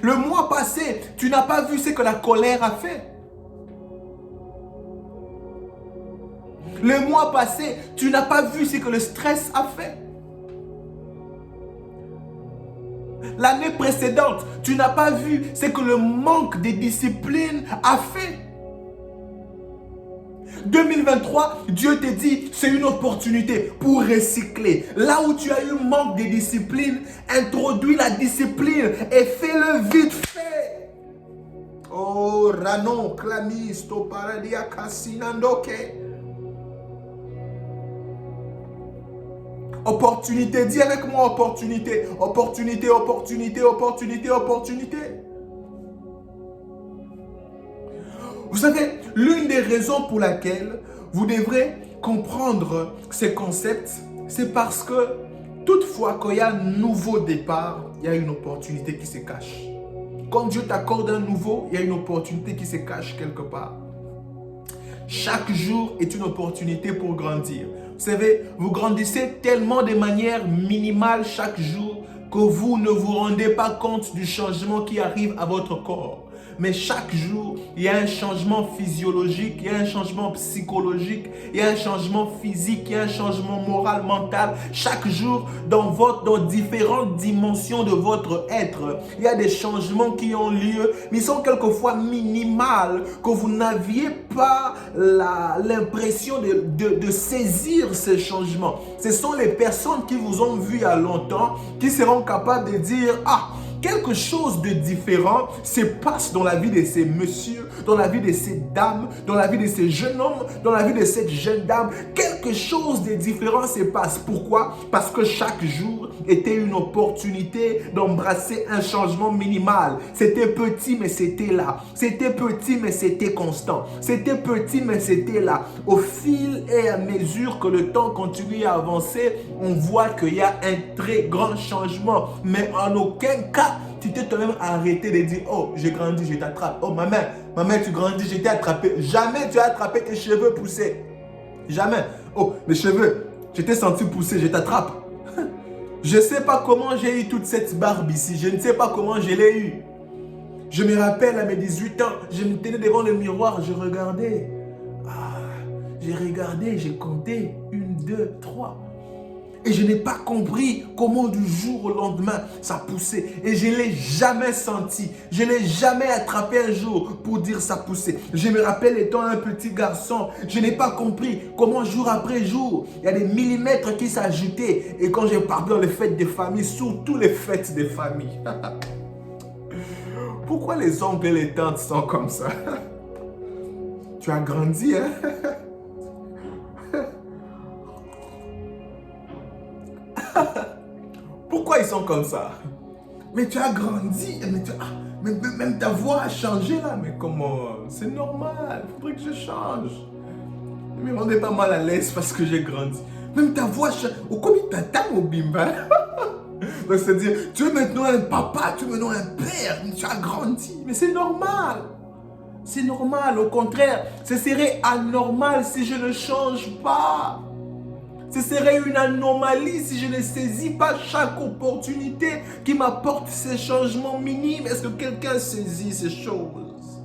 Le mois passé, tu n'as pas vu ce que la colère a fait. Le mois passé, tu n'as pas vu ce que le stress a fait. L'année précédente, tu n'as pas vu ce que le manque de discipline a fait. 2023, Dieu te dit, c'est une opportunité pour recycler. Là où tu as eu manque de discipline, introduis la discipline et fais-le vite fait. Oh, Ranon, Clamisto, Paradia, Cassinandoke. Opportunité, dis avec moi opportunité, opportunité, opportunité, opportunité, opportunité. Vous savez, l'une des raisons pour laquelle vous devrez comprendre ces concepts, c'est parce que toutefois qu'il y a un nouveau départ, il y a une opportunité qui se cache. Quand Dieu t'accorde un nouveau, il y a une opportunité qui se cache quelque part. Chaque jour est une opportunité pour grandir. Vous savez, vous grandissez tellement de manière minimale chaque jour que vous ne vous rendez pas compte du changement qui arrive à votre corps. Mais chaque jour, il y a un changement physiologique, il y a un changement psychologique, il y a un changement physique, il y a un changement moral, mental. Chaque jour, dans différentes dimensions de votre être, il y a des changements qui ont lieu, mais ils sont quelquefois minimales, que vous n'aviez pas l'impression de saisir ces changements. Ce sont les personnes qui vous ont vu il y a longtemps qui seront capables de dire « Ah, quelque chose de différent se passe dans la vie de ces messieurs, dans la vie de ces dames, dans la vie de ces jeunes hommes, dans la vie de cette jeune dame. Quelque chose de différent se passe. Pourquoi? Parce que chaque jour était une opportunité d'embrasser un changement minimal. C'était petit, mais c'était là. C'était petit, mais c'était constant. C'était petit, mais c'était là. Au fil et à mesure que le temps continue à avancer, on voit qu'il y a un très grand changement. Mais en aucun cas, tu t'es toi-même arrêté de dire « Oh, j'ai grandi, je t'attrape. Oh, maman, tu grandis, je t'ai attrapé. » Jamais tu as attrapé tes cheveux poussés. Jamais. Oh, mes cheveux, je t'ai senti pousser, je t'attrape. Je ne sais pas comment j'ai eu toute cette barbe ici. Je ne sais pas comment je l'ai eu. Je me rappelle à mes 18 ans, je me tenais devant le miroir, je regardais. J'ai regardé, j'ai compté. 1, 2, 3. Et je n'ai pas compris comment du jour au lendemain ça poussait. Et je ne l'ai jamais senti. Je ne l'ai jamais attrapé un jour pour dire ça poussait. Je me rappelle étant un petit garçon, je n'ai pas compris comment jour après jour, il y a des millimètres qui s'ajoutaient. Et quand j'ai parlé dans les fêtes des familles, surtout les fêtes des familles. Pourquoi les oncles et les tantes sont comme ça? Tu as grandi, hein? ils sont comme ça? Mais tu as grandi, même ta voix a changé là. Mais comment? C'est normal, il faudrait que je change. Ne me rendez pas mal à l'aise parce que j'ai grandi. Même ta voix change. Au combien t'attends au bimba? Donc c'est-à-dire, tu es maintenant un papa, tu es maintenant un père, tu as grandi. Mais c'est normal. C'est normal, au contraire, ce serait anormal si je ne change pas. Ce serait une anomalie si je ne saisis pas chaque opportunité qui m'apporte ces changements minimes. Est-ce que quelqu'un saisit ces choses?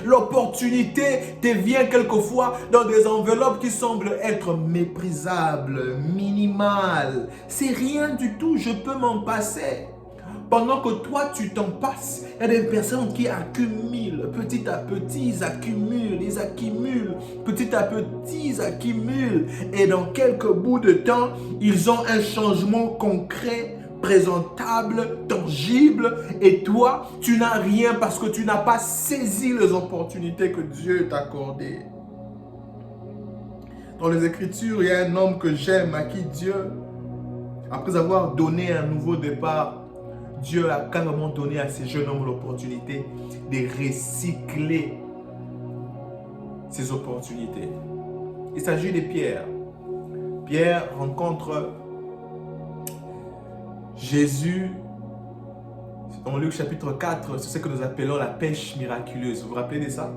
L'opportunité te vient quelquefois dans des enveloppes qui semblent être méprisables, minimales. C'est rien du tout, je peux m'en passer. Pendant que toi, tu t'en passes, il y a des personnes qui accumulent. Petit à petit, ils accumulent, petit à petit, ils accumulent. Et dans quelques bouts de temps, ils ont un changement concret, présentable, tangible. Et toi, tu n'as rien parce que tu n'as pas saisi les opportunités que Dieu t'a accordées. Dans les Écritures, il y a un homme que j'aime, à qui Dieu, après avoir donné un nouveau départ, Dieu a carrément donné à ces jeunes hommes l'opportunité de recycler ces opportunités. Il s'agit de Pierre. Pierre rencontre Jésus dans Luc chapitre 4, c'est ce que nous appelons la pêche miraculeuse. Vous vous rappelez de ça?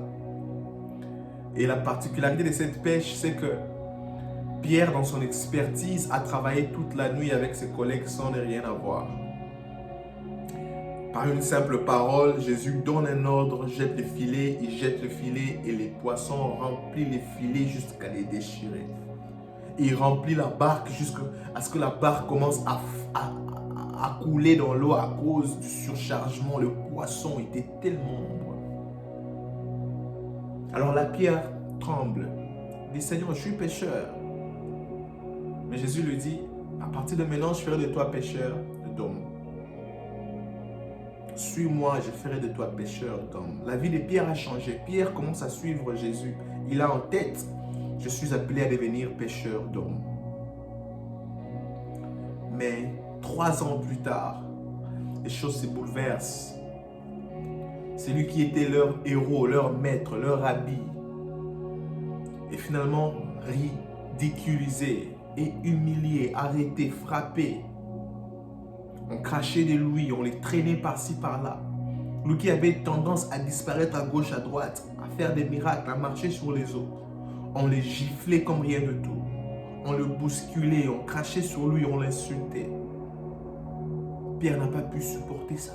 Et la particularité de cette pêche, c'est que Pierre, dans son expertise, a travaillé toute la nuit avec ses collègues sans ne rien avoir. Par une simple parole, Jésus donne un ordre, jette le filet, il jette le filet et les poissons remplissent les filets jusqu'à les déchirer. Il remplit la barque jusqu'à ce que la barque commence à couler dans l'eau à cause du surchargement. Le poisson était tellement nombreux. Alors la Pierre tremble. Il dit, Seigneur, je suis pécheur. Mais Jésus lui dit, à partir de maintenant, je ferai de toi pécheur d'hommes. Suis-moi, je ferai de toi pécheur d'hommes. La vie de Pierre a changé. Pierre commence à suivre Jésus. Il a en tête, je suis appelé à devenir pécheur d'hommes. Mais 3 ans plus tard, les choses se bouleversent. Celui qui était leur héros, leur maître, leur habit, est finalement ridiculisé et humilié, arrêté, frappé. On crachait de lui, on les traînait par-ci, par-là. Lui qui avait tendance à disparaître à gauche, à droite, à faire des miracles, à marcher sur les eaux. On les giflait comme rien de tout. On le bousculait, on crachait sur lui, on l'insultait. Pierre n'a pas pu supporter ça.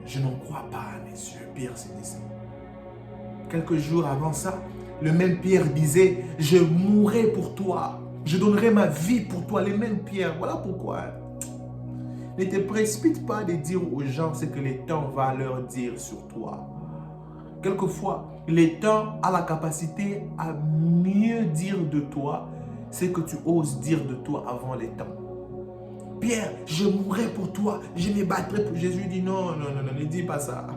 Je n'en crois pas à mes yeux, Pierre se disait. Quelques jours avant ça, le même Pierre disait, je mourrai pour toi. Je donnerai ma vie pour toi. Le même Pierre, voilà pourquoi. Ne te précipite pas de dire aux gens ce que le temps va leur dire sur toi. Quelquefois, le temps a la capacité à mieux dire de toi ce que tu oses dire de toi avant le temps. Pierre, je mourrai pour toi, je me battrai pour Jésus. Dit non, ne dis pas ça.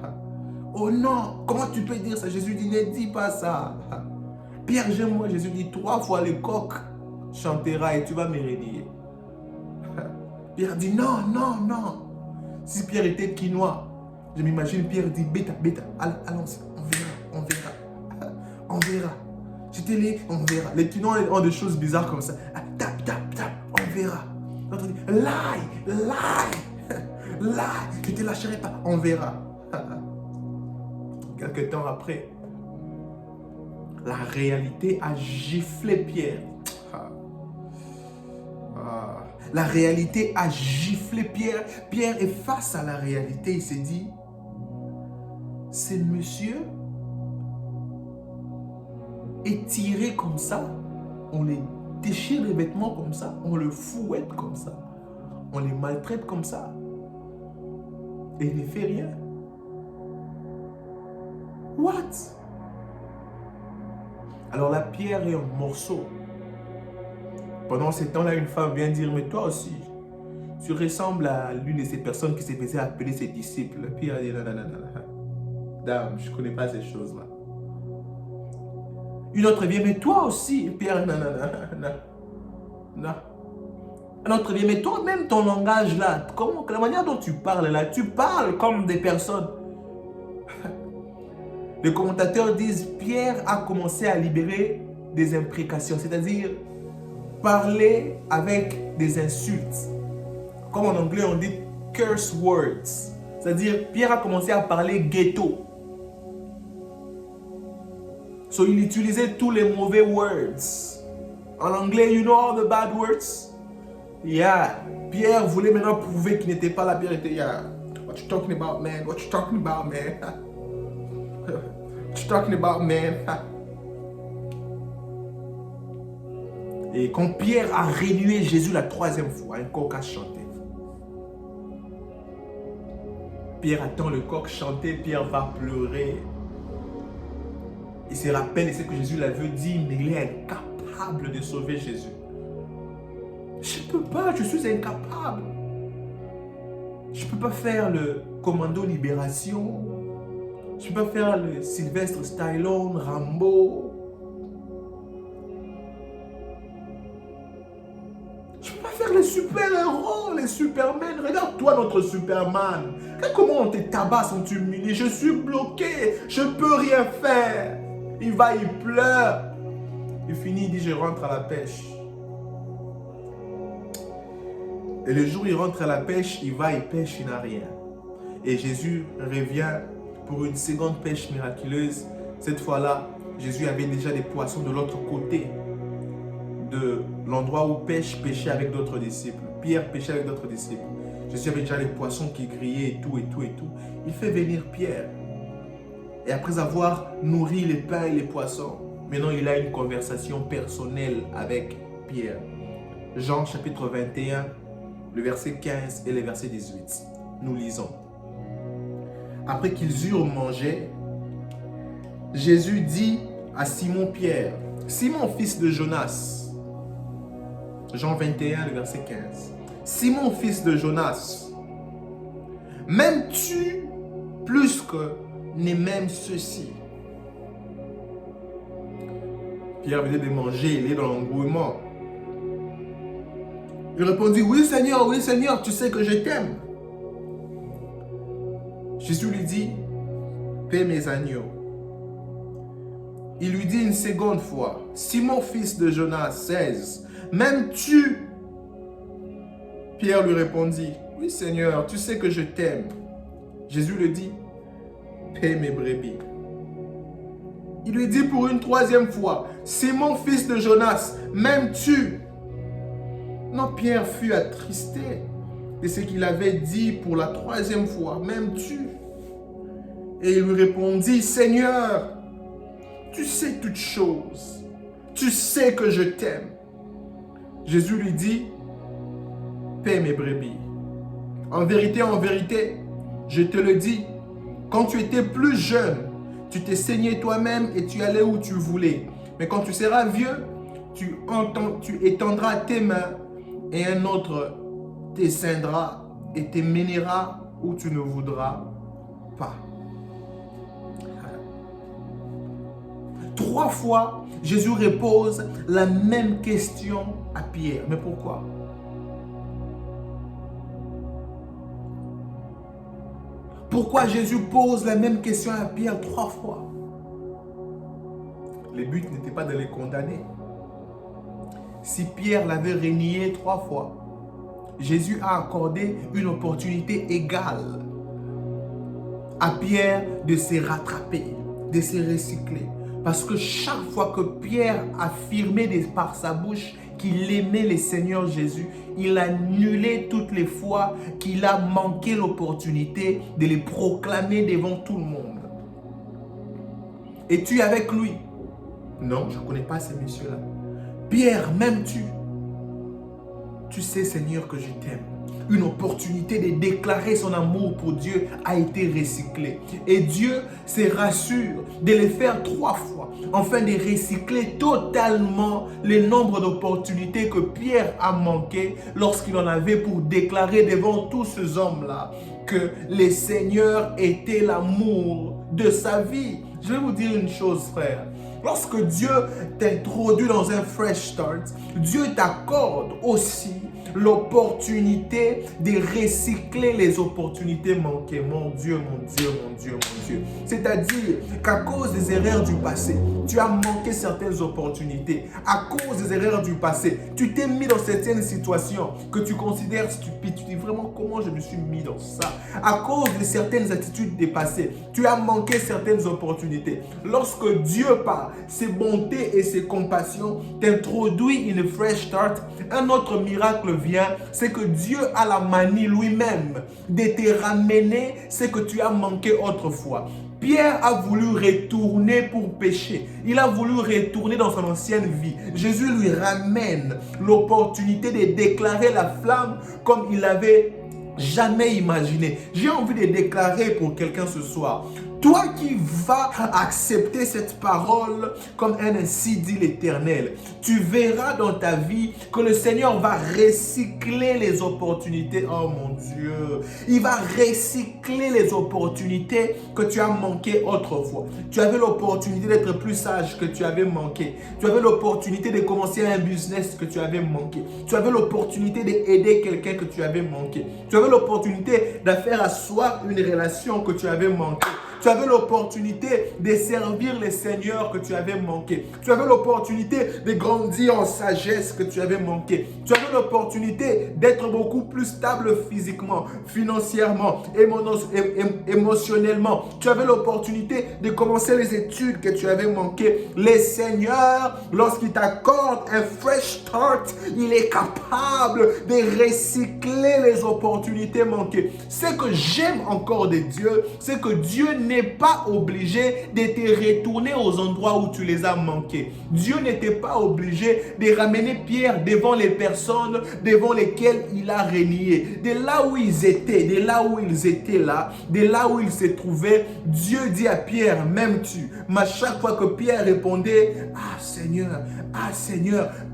Oh non, comment tu peux dire ça? Jésus dit ne dis pas ça. Pierre, j'aime moi. Jésus dit 3 fois le coq chantera et tu vas me renier. Pierre dit non. Si Pierre était quinoa, je m'imagine Pierre dit bêta, allons, on verra. J'étais là, on verra. Les quinoa ont des choses bizarres comme ça. Tap, on verra. L'autre dit lie, je ne te lâcherai pas, on verra. Quelque temps après, la réalité a giflé Pierre. La réalité a giflé Pierre. Pierre est face à la réalité. Il s'est dit, ce monsieur est tiré comme ça. On les déchire les vêtements comme ça. On le fouette comme ça. On les maltraite comme ça. Et il ne fait rien. What? Alors la pierre est en morceaux. Pendant ce temps-là, une femme vient dire, mais toi aussi, tu ressembles à l'une de ces personnes qui se faisait appeler ses disciples. Pierre a dit, non. Dame, je ne connais pas ces choses-là. Une autre vient, mais toi aussi. Pierre, non. un autre vient, mais toi-même, ton langage là, la manière dont tu parles là, tu parles comme des personnes. Les commentateurs disent, Pierre a commencé à libérer des imprécations, c'est-à-dire parler avec des insultes. Comme en anglais, on dit curse words. C'est-à-dire, Pierre a commencé à parler ghetto. So, il utilisait tous les mauvais words. En anglais, you know all the bad words? Yeah. Pierre voulait maintenant prouver qu'il n'était pas là. Pierre était, yeah. What you talking about, man? What you talking about, man? What you talking about, man? Et quand Pierre a remué Jésus la troisième fois, un coq a chanté. Pierre attend le coq chanter, Pierre va pleurer. Il se rappelle ce que Jésus l'avait dit, mais il est incapable de sauver Jésus. Je ne peux pas, je suis incapable. Je ne peux pas faire le commando libération. Je ne peux pas faire le Sylvester Stallone, Rambo. Je ne peux pas faire les super-héros, les Superman. Regarde-toi notre Superman. Regarde comment on te tabasse, on t'humilie. Je suis bloqué, je ne peux rien faire. Il va, il pleure. Il finit, il dit, je rentre à la pêche. Et le jour où il rentre à la pêche, il va, il pêche, il n'a rien. Et Jésus revient pour une seconde pêche miraculeuse. Cette fois-là, Jésus avait déjà des poissons de l'autre côté de l'endroit où pêchait avec d'autres disciples. Pierre pêchait avec d'autres disciples. Jésus avait déjà les poissons qui grillaient et tout, et tout, et tout. Il fait venir Pierre. Et après avoir nourri les pains et les poissons, maintenant il a une conversation personnelle avec Pierre. Jean chapitre 21, le verset 15 et le verset 18. Nous lisons. Après qu'ils eurent mangé, Jésus dit à Simon-Pierre, Simon fils de Jonas, Jean 21, le verset 15. Simon fils de Jonas, m'aimes-tu plus que n'aiment ceci? Pierre venait de manger, il est dans l'embrouillement. Il répondit, oui Seigneur, tu sais que je t'aime. Jésus lui dit, paie mes agneaux. Il lui dit une seconde fois, Simon fils de Jonas, 16, m'aimes-tu? Pierre lui répondit, oui Seigneur, tu sais que je t'aime. Jésus lui dit, paie mes brebis. Il lui dit pour une troisième fois, Simon fils de Jonas, m'aimes-tu? Non, Pierre fut attristé de ce qu'il avait dit pour la troisième fois, m'aimes-tu? Et il lui répondit, Seigneur, tu sais toutes choses, tu sais que je t'aime. Jésus lui dit, paie mes brebis. En vérité, je te le dis, quand tu étais plus jeune, tu t'es saigné toi-même et tu allais où tu voulais. Mais quand tu seras vieux, tu étendras tes mains et un autre t'éceindra et te mènera où tu ne voudras pas. 3 fois, Jésus repose la même question à Pierre. Mais pourquoi? Pourquoi Jésus pose la même question à Pierre 3 fois? Le but n'était pas de les condamner. Si Pierre l'avait renié 3 fois, Jésus a accordé une opportunité égale à Pierre de se rattraper, de se recycler. Parce que chaque fois que Pierre affirmait par sa bouche qu'il aimait le Seigneur Jésus, il annulait toutes les fois qu'il a manqué l'opportunité de le proclamer devant tout le monde. Es-tu avec lui? Non, je ne connais pas ces messieurs-là. Pierre, m'aimes-tu? Tu sais, Seigneur, que je t'aime. Une opportunité de déclarer son amour pour Dieu a été recyclée. Et Dieu se rassure de le faire 3 fois, afin de recycler totalement le nombre d'opportunités que Pierre a manqué lorsqu'il en avait pour déclarer devant tous ces hommes-là que le Seigneur était l'amour de sa vie. Je vais vous dire une chose, frère. Lorsque Dieu t'introduit dans un fresh start, Dieu t'accorde aussi l'opportunité de recycler les opportunités manquées. Mon Dieu, mon Dieu, mon Dieu, mon Dieu. C'est-à-dire qu'à cause des erreurs du passé, tu as manqué certaines opportunités. À cause des erreurs du passé, tu t'es mis dans certaines situations que tu considères stupides. Tu dis vraiment comment je me suis mis dans ça. À cause de certaines attitudes dépassées, tu as manqué certaines opportunités. Lorsque Dieu par ses bontés et ses compassions t'introduit une fresh start, un autre miracle vient, c'est que Dieu a la manie lui-même de te ramener ce que tu as manqué autrefois. Pierre a voulu retourner pour pécher. Il a voulu retourner dans son ancienne vie. Jésus lui ramène l'opportunité de déclarer la flamme comme il l'avait jamais imaginé. J'ai envie de déclarer pour quelqu'un ce soir. Toi qui vas accepter cette parole comme un ainsi dit l'Éternel, tu verras dans ta vie que le Seigneur va recycler les opportunités. Oh mon Dieu, il va recycler les opportunités que tu as manquées autrefois. Tu avais l'opportunité d'être plus sage que tu avais manqué. Tu avais l'opportunité de commencer un business que tu avais manqué. Tu avais l'opportunité d'aider quelqu'un que tu avais manqué. Tu avais l'opportunité de faire asseoir une relation que tu avais manqué. Tu avais l'opportunité de servir les seigneurs que tu avais manqué. Tu avais l'opportunité de grandir en sagesse que tu avais manqué. Tu avais l'opportunité d'être beaucoup plus stable physiquement, financièrement, émotionnellement. Tu avais l'opportunité de commencer les études que tu avais manquées. Les seigneurs, lorsqu'ils t'accordent un fresh start, il est capable de recycler les opportunités manquées. Ce que j'aime encore de Dieu, c'est que Dieu n'est pas obligé de te retourner aux endroits où tu les as manqués. Dieu n'était pas obligé de ramener Pierre devant les personnes devant lesquelles il a régné. De là où ils étaient, de là où ils étaient là, de là où ils se trouvaient, Dieu dit à Pierre, m'aimes-tu? Mais à chaque fois que Pierre répondait, ah Seigneur,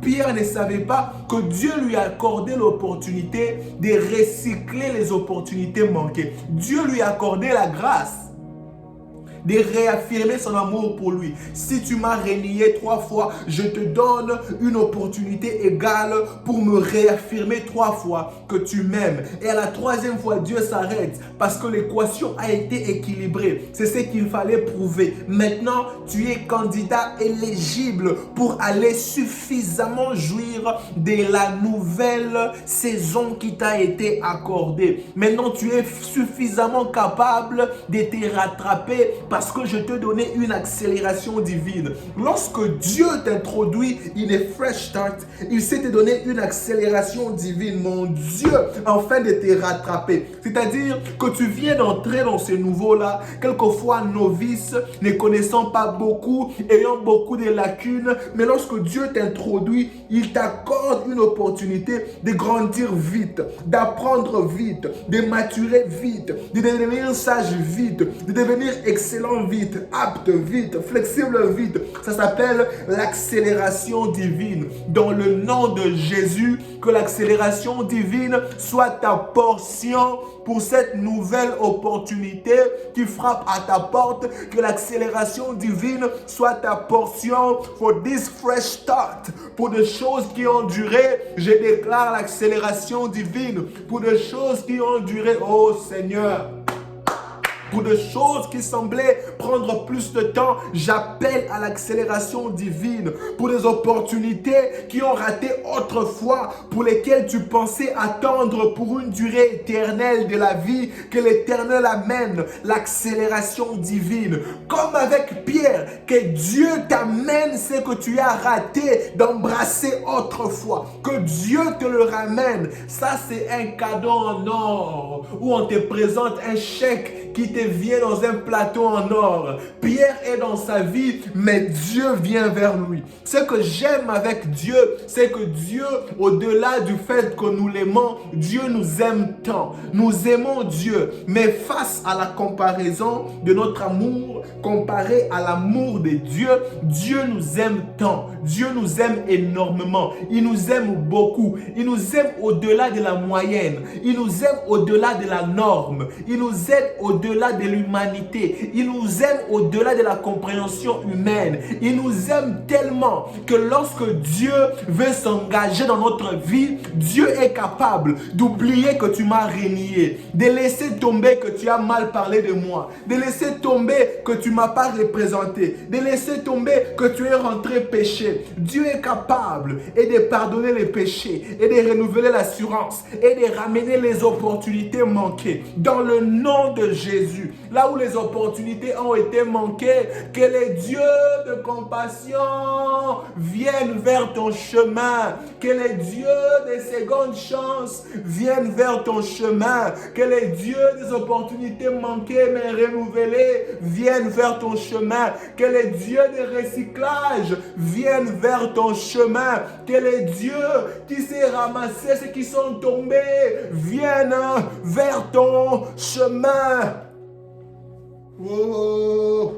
Pierre ne savait pas que Dieu lui a accordé l'opportunité de recycler les opportunités manquées. Dieu lui a accordé la grâce de réaffirmer son amour pour lui. Si tu m'as renié 3 fois, je te donne une opportunité égale pour me réaffirmer 3 fois que tu m'aimes. Et à la 3e fois, Dieu s'arrête parce que l'équation a été équilibrée. C'est ce qu'il fallait prouver. Maintenant, tu es candidat éligible pour aller suffisamment jouir de la nouvelle saison qui t'a été accordée. Maintenant, tu es suffisamment capable de te rattraper parce que je te donnais une accélération divine. Lorsque Dieu t'introduit une fresh start, il sait te donner une accélération divine, mon Dieu, afin de te rattraper. C'est-à-dire que tu viens d'entrer dans ce nouveau-là, quelquefois novice, ne connaissant pas beaucoup, ayant beaucoup de lacunes, mais lorsque Dieu t'introduit, il t'accorde une opportunité de grandir vite, d'apprendre vite, de maturer vite, de devenir sage vite, de devenir excellent vite, apte vite, flexible vite. Ça s'appelle l'accélération divine. Dans le nom de Jésus, que l'accélération divine soit ta portion pour cette nouvelle opportunité qui frappe à ta porte. Que l'accélération divine soit ta portion for this fresh start. Pour des choses qui ont duré, je déclare l'accélération divine. Pour des choses qui ont duré, oh Seigneur, pour des choses qui semblaient prendre plus de temps, j'appelle à l'accélération divine. Pour des opportunités qui ont raté autrefois, pour lesquelles tu pensais attendre pour une durée éternelle de la vie, que l'Éternel amène l'accélération divine. Comme avec Pierre, que Dieu t'amène ce que tu as raté d'embrasser autrefois. Que Dieu te le ramène. Ça, c'est un cadeau en or, où on te présente un chèque qui te vient dans un plateau en or. Pierre est dans sa vie, mais Dieu vient vers lui. Ce que j'aime avec Dieu, c'est que Dieu, au-delà du fait que nous l'aimons, Dieu nous aime tant. Nous aimons Dieu, mais face à la comparaison de notre amour, comparé à l'amour de Dieu, Dieu nous aime tant. Dieu nous aime énormément. Il nous aime beaucoup. Il nous aime au-delà de la moyenne. Il nous aime au-delà de la norme. Il nous aide au-delà de l'humanité. Il nous aime au-delà de la compréhension humaine. Il nous aime tellement que lorsque Dieu veut s'engager dans notre vie, Dieu est capable d'oublier que tu m'as renié, de laisser tomber que tu as mal parlé de moi, de laisser tomber que tu ne m'as pas représenté, de laisser tomber que tu es rentré péché. Dieu est capable et de pardonner les péchés et de renouveler l'assurance et de ramener les opportunités manquées dans le nom de Jésus. Là où les opportunités ont été manquées, que les dieux de compassion viennent vers ton chemin, que les dieux des secondes chances viennent vers ton chemin, que les dieux des opportunités manquées mais renouvelées viennent vers ton chemin, que les dieux de recyclage viennent vers ton chemin, que les dieux qui s'est ramassé, ceux qui sont tombés, viennent vers ton chemin. Oh.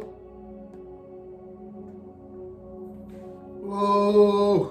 Oh.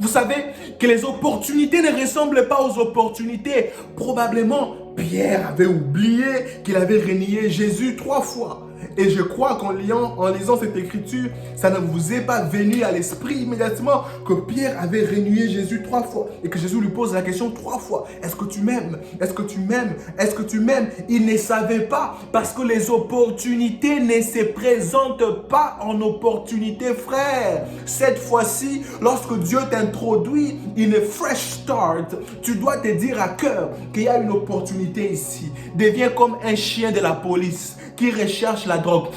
Vous savez que les opportunités ne ressemblent pas aux opportunités. Probablement, Pierre avait oublié qu'il avait renié Jésus 3 fois. Et je crois qu'en lisant cette écriture, ça ne vous est pas venu à l'esprit immédiatement que Pierre avait renié Jésus 3 fois. Et que Jésus lui pose la question 3 fois. Est-ce que tu m'aimes? Est-ce que tu m'aimes? Est-ce que tu m'aimes? Il ne savait pas parce que les opportunités ne se présentent pas en opportunité, frère. Cette fois-ci, lorsque Dieu t'introduit une fresh start, tu dois te dire à cœur qu'il y a une opportunité ici. Deviens comme un chien de la police qui recherche la drogue.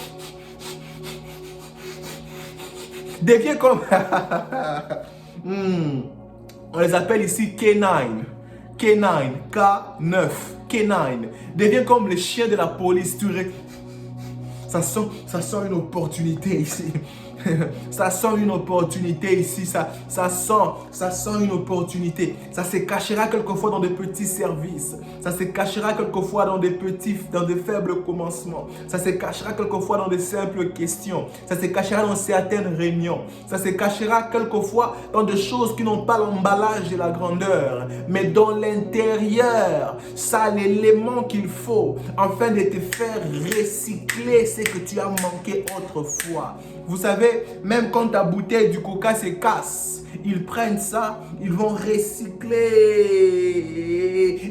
Deviens comme... On les appelle ici K9. K9. K9. K9. Deviens comme le chien de la police. Ça sent une opportunité ici. Ça sent une opportunité ici, ça sent une opportunité. Ça se cachera quelquefois dans de petits services. Ça se cachera quelquefois dans des faibles commencements. Ça se cachera quelquefois dans de simples questions. Ça se cachera dans certaines réunions. Ça se cachera quelquefois dans des choses qui n'ont pas l'emballage et la grandeur. Mais dans l'intérieur, ça a l'élément qu'il faut afin de te faire recycler ce que tu as manqué autrefois. Vous savez, même quand ta bouteille du coca se casse, ils prennent ça, ils vont recycler.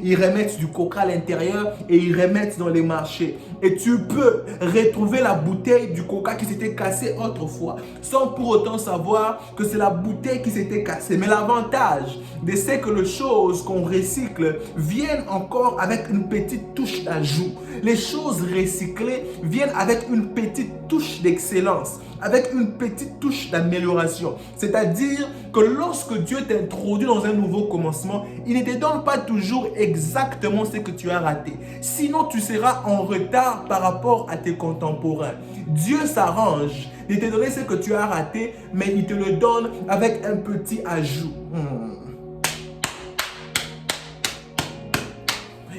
Ils remettent du coca à l'intérieur et ils remettent dans les marchés. Et tu peux retrouver la bouteille du coca qui s'était cassée autrefois, sans pour autant savoir que c'est la bouteille qui s'était cassée. Mais l'avantage de ce que les choses qu'on recycle viennent encore avec une petite touche d'ajout. Les choses recyclées viennent avec une petite touche d'excellence, avec une petite touche d'amélioration. C'est-à-dire que lorsque Dieu t'introduit dans un nouveau commencement, il ne te donne pas toujours exactement ce que tu as raté. Sinon, tu seras en retard par rapport à tes contemporains. Dieu s'arrange de te donner ce que tu as raté, mais il te le donne avec un petit ajout.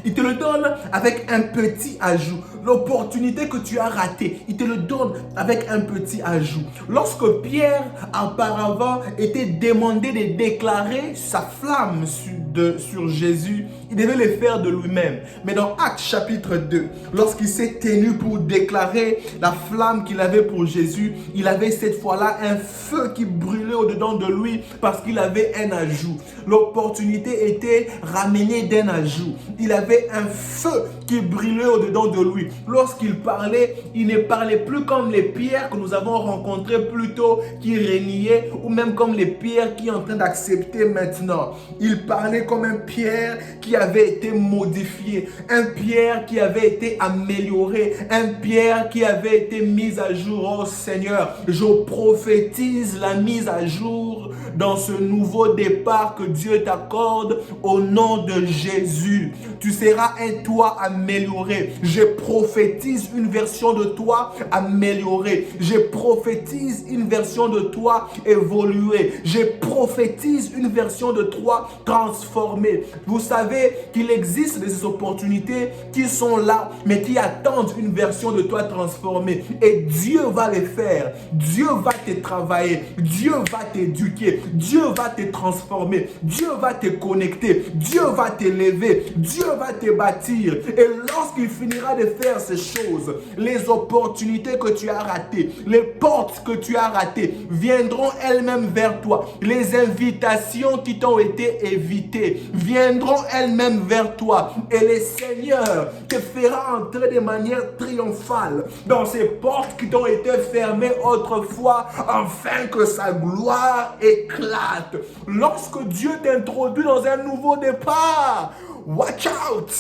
Il te le donne avec un petit ajout. L'opportunité que tu as ratée, il te le donne avec un petit ajout. Lorsque Pierre, auparavant, était demandé de déclarer sa flamme sur Jésus, il devait le faire de lui-même. Mais dans Actes chapitre 2, lorsqu'il s'est tenu pour déclarer la flamme qu'il avait pour Jésus, il avait cette fois-là un feu qui brûlait au-dedans de lui parce qu'il avait un ajout. L'opportunité était ramenée d'un ajout. Il avait un feu qui brûlait au-dedans de lui. Lorsqu'il parlait, il ne parlait plus comme les pierres que nous avons rencontrées plus tôt, qui reniaient, ou même comme les pierres qui sont en train d'accepter maintenant. Il parlait comme un pierre qui avait été modifié, un pierre qui avait été amélioré, un pierre qui avait été mis à jour. Oh Seigneur, je prophétise la mise à jour dans ce nouveau départ que Dieu t'accorde au nom de Jésus. Tu seras un toi amélioré. Je prophétise une version de toi améliorée. Je prophétise une version de toi évoluée. Je prophétise une version de toi transformée. Vous savez qu'il existe des opportunités qui sont là, mais qui attendent une version de toi transformée. Et Dieu va les faire. Dieu va te travailler. Dieu va t'éduquer. t'élever, Dieu va te transformer, Dieu va te connecter, Dieu va t'élever, Dieu va te bâtir. Et lorsqu'il finira de faire ces choses, les opportunités que tu as ratées, les portes que tu as ratées viendront elles-mêmes vers toi. Les invitations qui t'ont été évitées viendront elles-mêmes vers toi. Et le Seigneur te fera entrer de manière triomphale dans ces portes qui t'ont été fermées autrefois, afin que sa gloire éclate. Lorsque Dieu t'introduit dans un nouveau départ, watch out!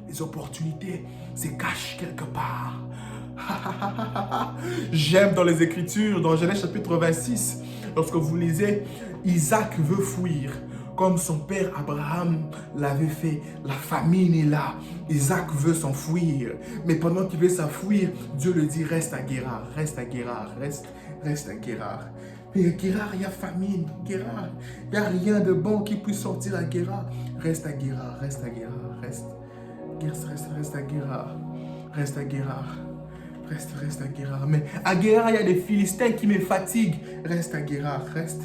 Les opportunités se cachent quelque part. J'aime dans les Écritures, dans Genèse chapitre 26, lorsque vous lisez, Isaac veut fuir, comme son père Abraham l'avait fait. La famine est là. Isaac veut s'enfuir. Mais pendant qu'il veut s'enfuir, Dieu lui dit, reste à Guérar, reste à Guérar, reste à Guérar. Mais à Guérar, il y a famine. Guérar, il n'y a rien de bon qui puisse sortir à Guérar. Reste à Guérar, reste à Guérar, reste à Guérar, reste à Guérar. Reste à Guérar. Mais à Guérar, il y a des Philistins qui me fatiguent. Reste à Guérar, reste.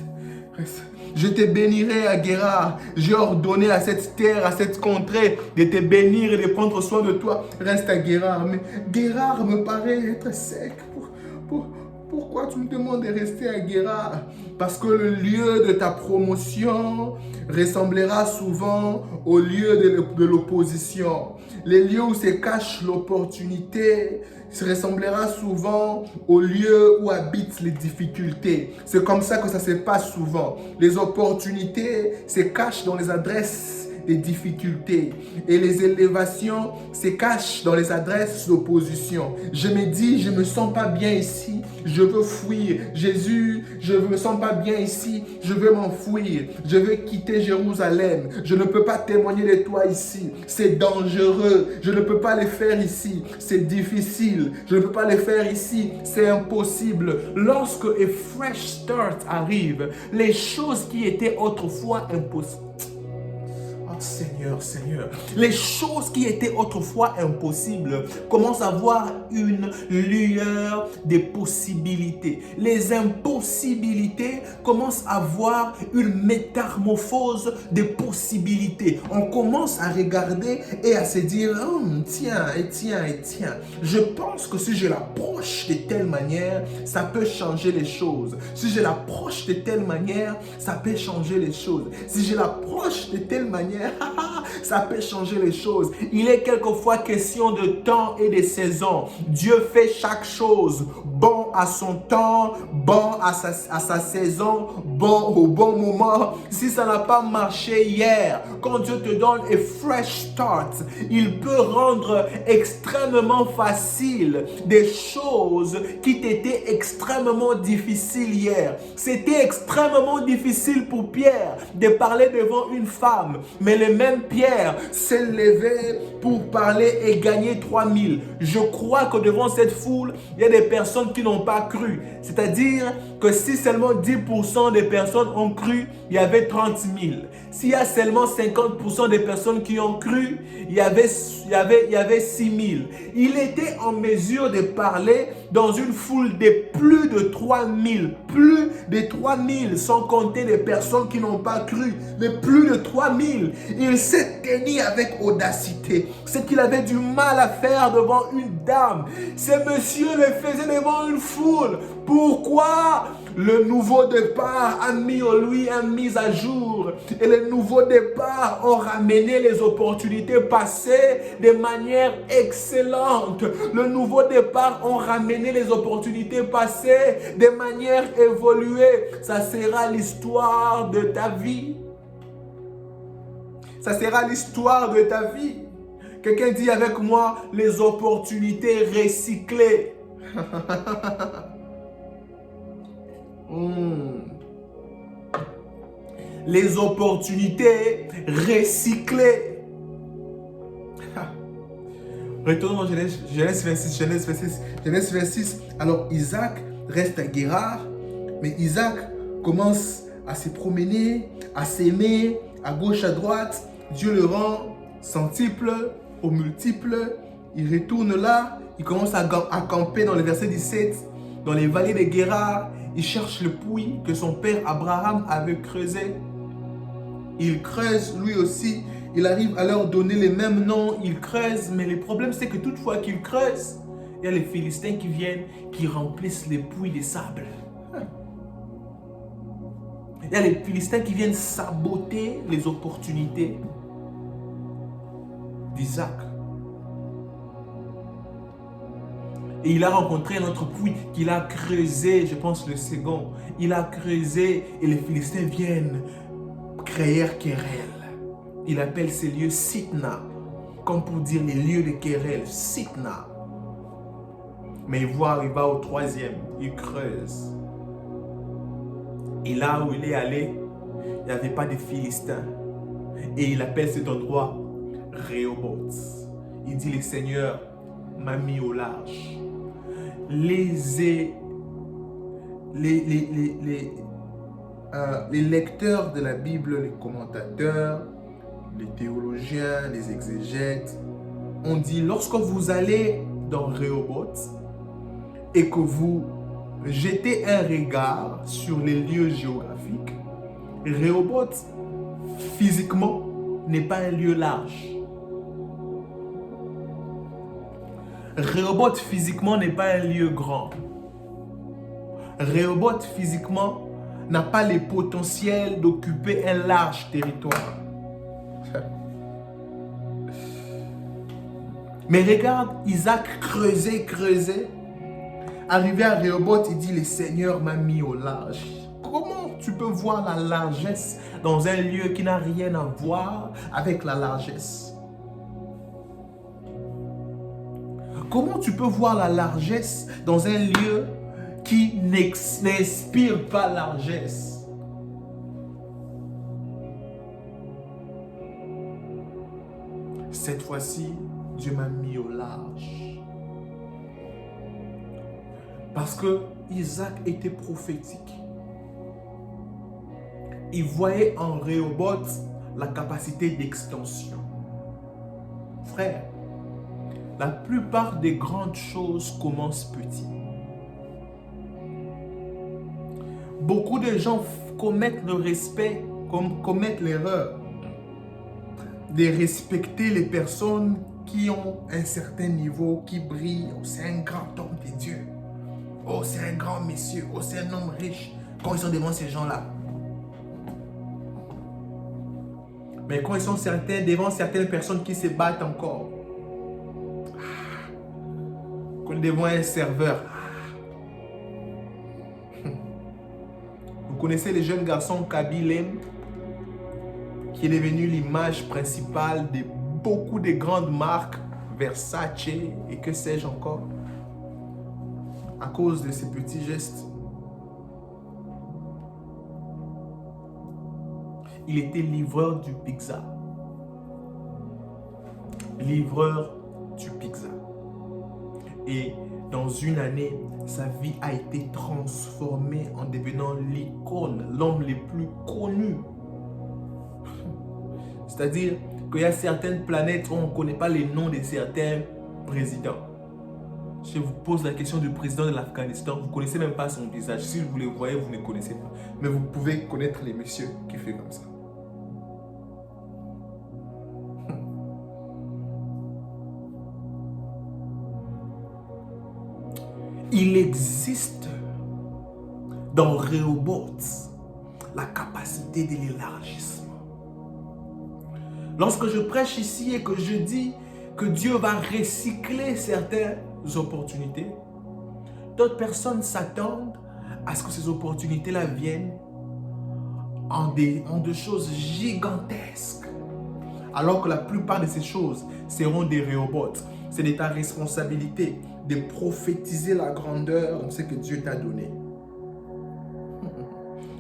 Je te bénirai à Guérar. J'ai ordonné à cette terre, à cette contrée, de te bénir et de prendre soin de toi. Reste à Guérar. Mais Guérar me paraît être sec. Pourquoi tu me demandes de rester à Guérar? Parce que le lieu de ta promotion ressemblera souvent au lieu de l'opposition. Les lieux où se cache l'opportunité ressemblera souvent au lieu où habitent les difficultés. C'est comme ça que ça se passe souvent. Les opportunités se cachent dans les adresses des difficultés et les élévations se cachent dans les adresses d'opposition. Je me dis, je ne me sens pas bien ici, je veux fuir. Jésus, je ne me sens pas bien ici, je veux m'enfuir. Je veux quitter Jérusalem. Je ne peux pas témoigner de toi ici. C'est dangereux. Je ne peux pas le faire ici. C'est difficile. Je ne peux pas le faire ici. C'est impossible. Lorsque a fresh start arrive, les choses qui étaient autrefois impossibles, Seigneur, les choses qui étaient autrefois impossibles commencent à avoir une lueur des possibilités. Les impossibilités commencent à avoir une métamorphose des possibilités. On commence à regarder et à se dire, tiens. Je pense que si je l'approche de telle manière, ça peut changer les choses. Si je l'approche de telle manière, ça peut changer les choses. Si je l'approche de telle manière, ça peut changer les choses. Il est quelquefois question de temps et de saison. Dieu fait chaque chose bon à son temps, bon à sa saison, bon au bon moment. Si ça n'a pas marché hier, quand Dieu te donne un fresh start, il peut rendre extrêmement facile des choses qui t'étaient extrêmement difficiles hier. C'était extrêmement difficile pour Pierre de parler devant une femme, mais le même Pierre s'est levé pour parler et gagner 3000. Je crois que devant cette foule, il y a des personnes qui n'ont pas cru. C'est-à-dire que si seulement 10% des personnes ont cru, il y avait 30 000. S'il y a seulement 50% des personnes qui ont cru, il y avait 6 000. Il était en mesure de parler dans une foule de plus de 3 000. Plus de 3 000, sans compter les personnes qui n'ont pas cru. Mais plus de 3 000. Il s'est tenu avec audacité. Ce qu'il avait du mal à faire devant une dame, ce monsieur le faisait devant une foule. Pourquoi? Le nouveau départ a mis en lui une mise à jour. Et les nouveaux départs ont ramené les opportunités passées de manière excellente. Le nouveau départ ont ramené les opportunités passées de manière évoluée. Ça sera l'histoire de ta vie. Ça sera l'histoire de ta vie. Quelqu'un dit avec moi, les opportunités recyclées. Les opportunités recyclées. Retournons dans Genèse 26. Alors Isaac reste à Guérar, mais Isaac commence à se promener, à s'aimer, à gauche, à droite. Dieu le rend centuple, au multiple. Il retourne là, il commence à camper dans le verset 17. Dans les vallées de Guérard, il cherche le puits que son père Abraham avait creusé. Il creuse lui aussi. Il arrive à leur donner les mêmes noms. Il creuse. Mais le problème, c'est que toutefois qu'il creuse, il y a les Philistins qui viennent, qui remplissent les puits de sable. Il y a les Philistins qui viennent saboter les opportunités d'Isaac. Et il a rencontré un autre puits qu'il a creusé, je pense le second. Il a creusé et les Philistins viennent créer querelle. Il appelle ces lieux Sitna, comme pour dire les lieux de querelle, Sitna. Mais il va au troisième, il creuse. Et là où il est allé, il n'y avait pas de Philistins. Et il appelle cet endroit Rehoboth. Il dit, le Seigneur m'a mis au large. Les lecteurs de la Bible, les commentateurs, les théologiens, les exégètes, ont dit, lorsque vous allez dans Rehoboth et que vous jetez un regard sur les lieux géographiques, Rehoboth, physiquement, n'est pas un lieu large. Rehoboth, physiquement, n'est pas un lieu grand. Rehoboth, physiquement, n'a pas le potentiel d'occuper un large territoire. Mais regarde, Isaac creusait. Arrivé à Rehoboth, il dit, le Seigneur m'a mis au large. Comment tu peux voir la largesse dans un lieu qui n'a rien à voir avec la largesse? Comment tu peux voir la largesse dans un lieu qui n'inspire pas largesse? Cette fois-ci, Dieu m'a mis au large. Parce que Isaac était prophétique. Il voyait en Rehoboth la capacité d'extension. Frère, la plupart des grandes choses commencent petit. Beaucoup de gens commettent l'erreur de respecter les personnes qui ont un certain niveau, qui brillent. Oh, c'est un grand homme de Dieu. Oh, c'est un grand monsieur. Oh, c'est un homme riche. Quand ils sont devant ces gens-là. Mais quand ils sont devant certaines personnes qui se battent encore, quand devant un serveur, vous connaissez le jeune garçon Kabilem, qui est devenu l'image principale de beaucoup de grandes marques, Versace et que sais-je encore, à cause de ces petits gestes. Il était livreur du pizza. Livreur du pizza. Et dans une année, sa vie a été transformée en devenant l'icône, l'homme le plus connu. C'est-à-dire qu'il y a certaines planètes où on ne connaît pas les noms de certains présidents. Je vous pose la question du président de l'Afghanistan, vous ne connaissez même pas son visage. Si vous le voyez, vous ne connaissez pas. Mais vous pouvez connaître les messieurs qui font comme ça. Il existe dans Rehoboth la capacité de l'élargissement. Lorsque je prêche ici et que je dis que Dieu va recycler certaines opportunités, d'autres personnes s'attendent à ce que ces opportunités-là viennent en de choses gigantesques. Alors que la plupart de ces choses seront des Rehoboth. C'est de ta responsabilité de prophétiser la grandeur de ce que Dieu t'a donné.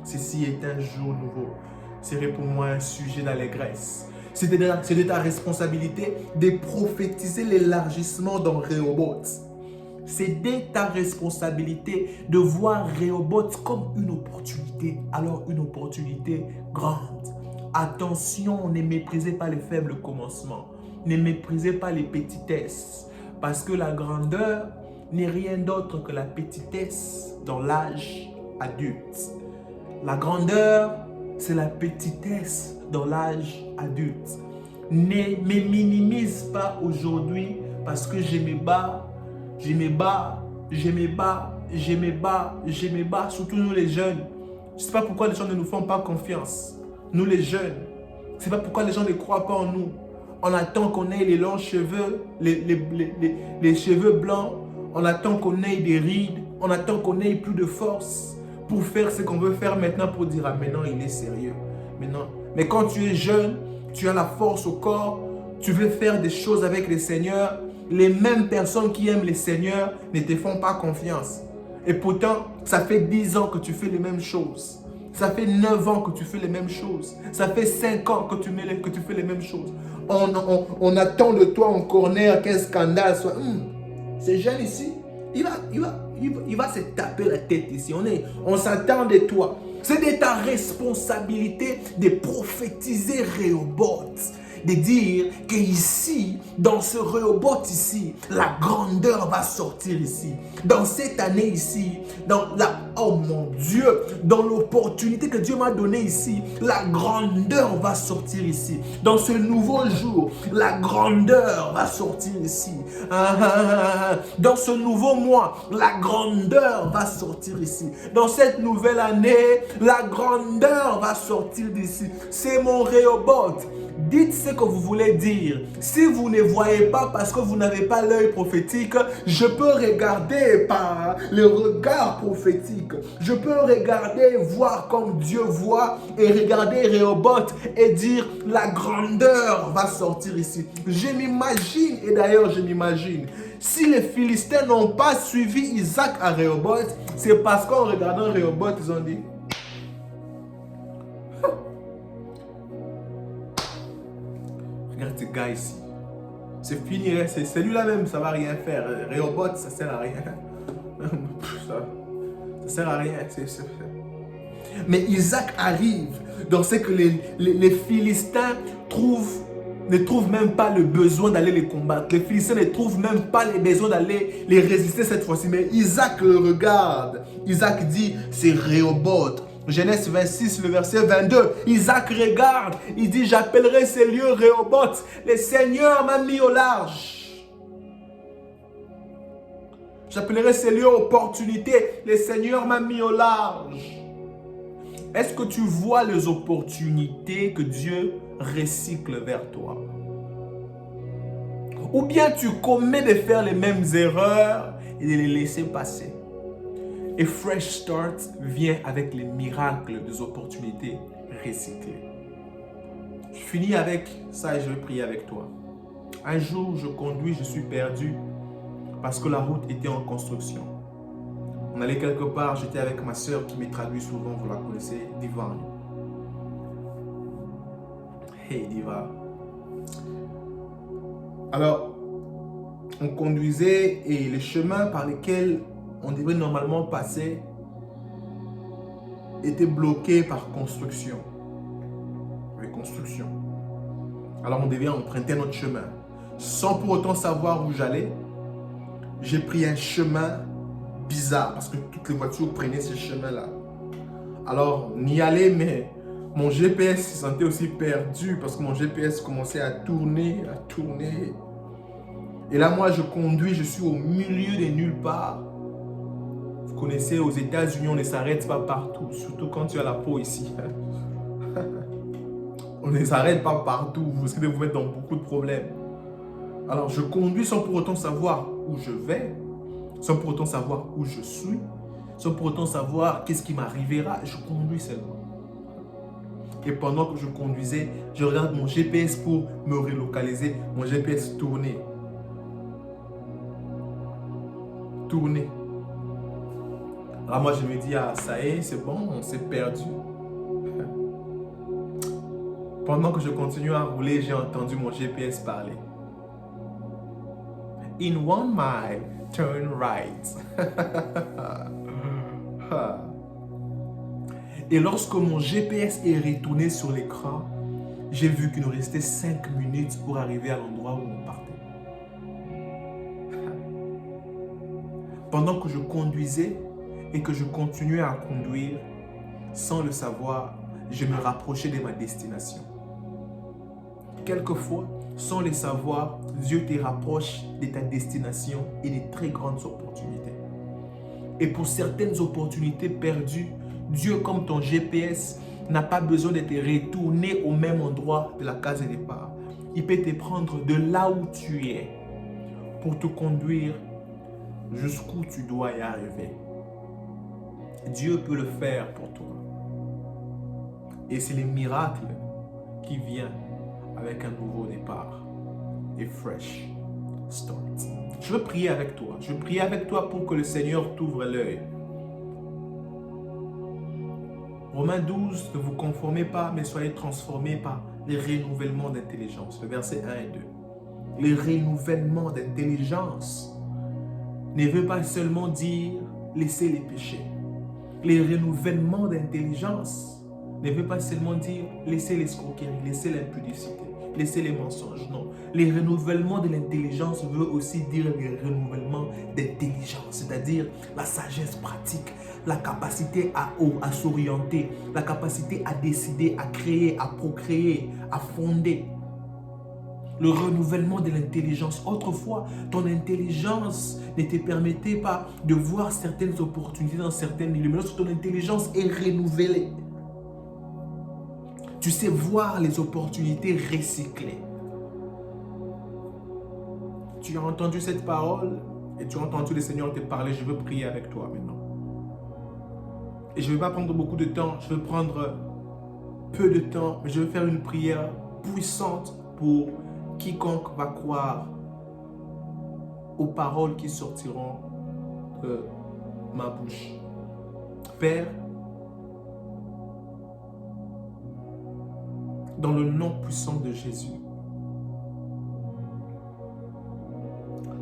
Ceci est un jour nouveau. C'est pour moi un sujet d'allégresse. C'est de ta responsabilité de prophétiser l'élargissement dans Rehoboth. C'est de ta responsabilité de voir Rehoboth comme une opportunité. Alors une opportunité grande. Attention, ne méprisez pas les faibles commencements. Ne méprisez pas les petitesses. Parce que la grandeur n'est rien d'autre que la petitesse dans l'âge adulte. La grandeur, c'est la petitesse dans l'âge adulte. Ne me minimise pas aujourd'hui parce que je me bats, surtout nous les jeunes. Je ne sais pas pourquoi les gens ne nous font pas confiance. Nous les jeunes. Je ne sais pas pourquoi les gens ne croient pas en nous. On attend qu'on ait les longs cheveux, les cheveux blancs. On attend qu'on ait des rides. On attend qu'on ait plus de force pour faire ce qu'on veut faire maintenant pour dire, ah maintenant il est sérieux. Maintenant. Mais quand tu es jeune, tu as la force au corps, tu veux faire des choses avec le Seigneur. Les mêmes personnes qui aiment le Seigneur ne te font pas confiance. Et pourtant, ça fait 10 ans que tu fais les mêmes choses. Ça fait 9 ans que tu fais les mêmes choses. Ça fait 5 ans que tu fais les mêmes choses. On attend de toi en corner qu'un scandale soit. C'est jeune ici, il va se taper la tête ici. On s'attend de toi. C'est de ta responsabilité de prophétiser Rehoboth. De dire qu'ici, dans ce Rehoboth ici, la grandeur va sortir ici. Dans cette année ici, oh mon Dieu, dans l'opportunité que Dieu m'a donnée ici, la grandeur va sortir ici. Dans ce nouveau jour, la grandeur va sortir ici. Dans ce nouveau mois, la grandeur va sortir ici. Dans cette nouvelle année, la grandeur va sortir d'ici. C'est mon Rehoboth. Dites ce que vous voulez dire. Si vous ne voyez pas parce que vous n'avez pas l'œil prophétique, je peux regarder par le regard prophétique. Je peux regarder, voir comme Dieu voit et regarder Rehoboth et dire la grandeur va sortir ici. Je m'imagine, et d'ailleurs je m'imagine, si les Philistins n'ont pas suivi Isaac à Rehoboth, c'est parce qu'en regardant Rehoboth, ils ont dit regarde ce gars ici. C'est fini, c'est lui-là même, ça va rien faire. Rehoboth, ça sert à rien. Ça sert à rien. Mais Isaac arrive dans ce que les Philistins ne trouvent même pas le besoin d'aller les combattre. Les Philistins ne trouvent même pas le besoin d'aller les résister cette fois-ci. Mais Isaac le regarde. Isaac dit, c'est Rehoboth. Genèse 26, le verset 22, Isaac regarde, il dit, j'appellerai ces lieux Rehoboth, le Seigneur m'a mis au large. J'appellerai ces lieux opportunités, le Seigneur m'a mis au large. Est-ce que tu vois les opportunités que Dieu recycle vers toi? Ou bien tu commets de faire les mêmes erreurs et de les laisser passer? Et Fresh Start vient avec les miracles des opportunités recyclées. Je finis avec ça et je vais prier avec toi. Un jour, je conduis, je suis perdu parce que la route était en construction. On allait quelque part, j'étais avec ma soeur qui me traduit souvent, vous la connaissez, Diva. Hey Diva. Alors, on conduisait et les chemins par lesquels on devait normalement passer était bloqué par construction. Reconstruction. Alors on devait emprunter notre chemin. Sans pour autant savoir où j'allais, j'ai pris un chemin bizarre parce que toutes les voitures prenaient ce chemin-là. Alors, on y allait, mais mon GPS se sentait aussi perdu parce que mon GPS commençait à tourner. Et là, moi, je conduis, je suis au milieu de nulle part. Vous connaissez, aux États-Unis, on ne s'arrête pas partout, surtout quand tu as la peau ici. On ne s'arrête pas partout, vous risquez de vous mettre dans beaucoup de problèmes. Alors, je conduis sans pour autant savoir où je vais, sans pour autant savoir où je suis, sans pour autant savoir qu'est-ce qui m'arrivera. Je conduis seulement. Et pendant que je conduisais, je regarde mon GPS pour me relocaliser. Mon GPS tournait. Alors moi, je me dis, ah, ça y est, c'est bon, on s'est perdu. Pendant que je continue à rouler, j'ai entendu mon GPS parler. In 1 mile, turn right. Et lorsque mon GPS est retourné sur l'écran, j'ai vu qu'il nous restait 5 minutes pour arriver à l'endroit où on partait. pendant que je conduisais et que je continuais à conduire, sans le savoir, je me rapprochais de ma destination. Quelquefois, sans le savoir, Dieu te rapproche de ta destination et de très grandes opportunités. Et pour certaines opportunités perdues, Dieu, comme ton GPS, n'a pas besoin de te retourner au même endroit de la case de départ. Il peut te prendre de là où tu es pour te conduire jusqu'où tu dois y arriver. Dieu peut le faire pour toi. Et c'est le miracle qui vient avec un nouveau départ. A fresh start. Je veux prier avec toi. Je veux prier avec toi pour que le Seigneur t'ouvre l'œil. Romains 12, ne vous conformez pas, mais soyez transformés par les renouvellements d'intelligence. Le verset 1 et 2. Les renouvellements d'intelligence ne veut pas seulement dire laisser les péchés. Les renouvellements d'intelligence ne veut pas seulement dire laisser l'escroquerie, laisser l'impudicité, laisser les mensonges. Non. Les renouvellements de l'intelligence veut aussi dire les renouvellements d'intelligence, c'est-à-dire la sagesse pratique, la capacité à s'orienter, la capacité à décider, à créer, à procréer, à fonder. Le renouvellement de l'intelligence. Autrefois, ton intelligence ne te permettait pas de voir certaines opportunités dans certains milieux. Mais lorsque ton intelligence est renouvelée, tu sais voir les opportunités recyclées. Tu as entendu cette parole et tu as entendu le Seigneur te parler. Je veux prier avec toi maintenant. Et je ne vais pas prendre beaucoup de temps. Je vais prendre peu de temps. Mais je vais faire une prière puissante pour quiconque va croire aux paroles qui sortiront de ma bouche. Père, dans le nom puissant de Jésus,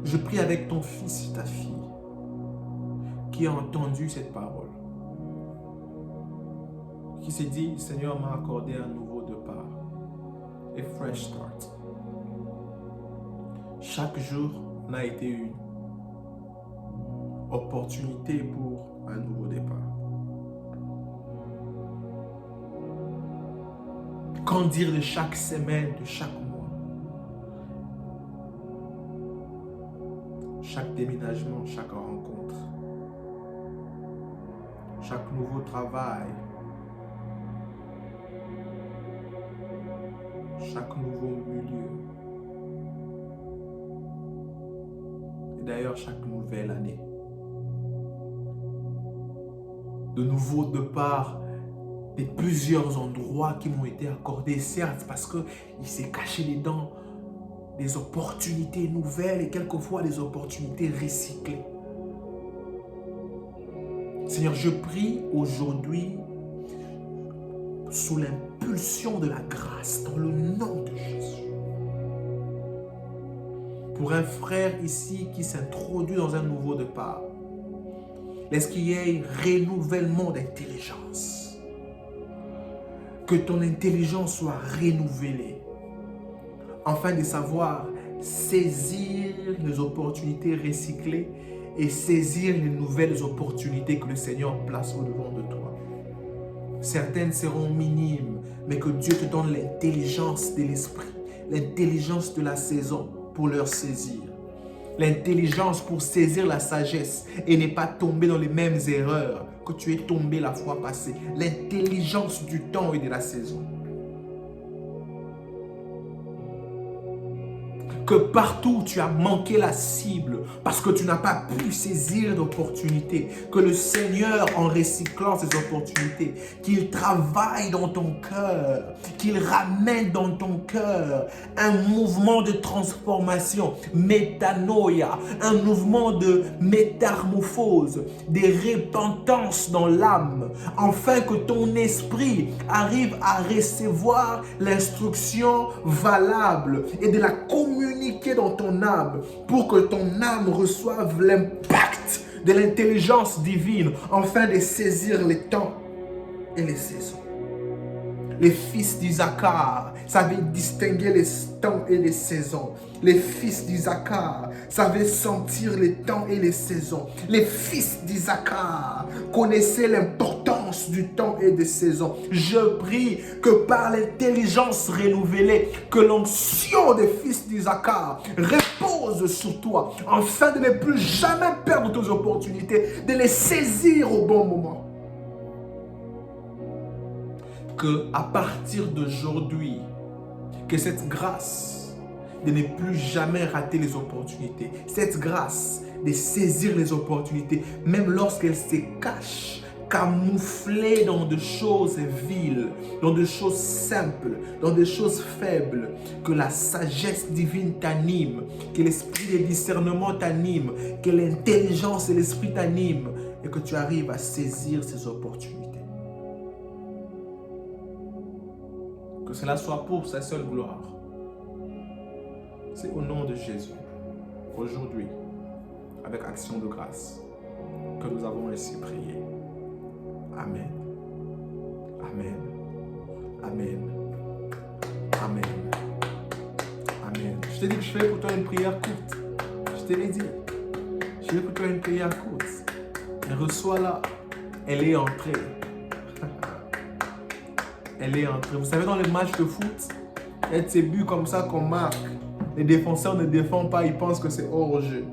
je prie avec ton fils et ta fille qui a entendu cette parole, qui s'est dit, Seigneur m'a accordé un nouveau départ, a fresh start. Chaque jour n'a été une opportunité pour un nouveau départ. Qu'en dire de chaque semaine, de chaque mois, chaque déménagement, chaque rencontre, chaque nouveau travail, chaque nouveau milieu. D'ailleurs, chaque nouvelle année. De nouveaux départs de plusieurs endroits qui m'ont été accordés, certes, parce qu'il s'est caché dedans des opportunités nouvelles et quelquefois des opportunités recyclées. Seigneur, je prie aujourd'hui sous l'impulsion de la grâce, dans le nom de Jésus. Pour un frère ici qui s'introduit dans un nouveau départ, laisse qu'il y ait renouvellement d'intelligence. Que ton intelligence soit renouvelée, afin de savoir saisir les opportunités recyclées et saisir les nouvelles opportunités que le Seigneur place au-devant de toi. Certaines seront minimes, mais que Dieu te donne l'intelligence de l'esprit, l'intelligence de la saison, pour leur saisir. L'intelligence pour saisir la sagesse et ne pas tomber dans les mêmes erreurs que tu es tombé la fois passée. L'intelligence du temps et de la saison. Que partout où tu as manqué la cible parce que tu n'as pas pu saisir d'opportunités, que le Seigneur, en recyclant ces opportunités, qu'il travaille dans ton cœur, qu'il ramène dans ton cœur un mouvement de transformation, métanoïa, un mouvement de métamorphose, de repentance dans l'âme, afin que ton esprit arrive à recevoir l'instruction valable et de la communication dans ton âme pour que ton âme reçoive l'impact de l'intelligence divine afin de saisir les temps et les saisons. Les fils d'Isaacar savaient distinguer les temps et les saisons. Les fils d'Isaacar savaient sentir les temps et les saisons. Les fils d'Isaacar connaissaient l'importance du temps et des saisons. Je prie que par l'intelligence renouvelée, que l'onction des fils d'Isaacar repose sur toi, afin de ne plus jamais perdre tes opportunités, de les saisir au bon moment. Que à partir d'aujourd'hui, que cette grâce de ne plus jamais rater les opportunités, cette grâce de saisir les opportunités, même lorsqu'elles se cachent, camouflées dans des choses viles, dans des choses simples, dans des choses faibles, que la sagesse divine t'anime, que l'esprit de discernement t'anime, que l'intelligence et l'esprit t'animent, et que tu arrives à saisir ces opportunités. Que cela soit pour sa seule gloire. C'est au nom de Jésus, aujourd'hui, avec action de grâce, que nous avons ainsi prié. Amen. Amen. Amen. Amen. Amen. Je t'ai dit que je fais pour toi une prière courte. Je te l'ai dit. Je fais pour toi une prière courte. Et reçois-la. Elle est entrée. Elle est entrée. Vous savez, dans les matchs de foot, il y a de ces buts comme ça qu'on marque. Les défenseurs ne défendent pas, ils pensent que c'est hors-jeu.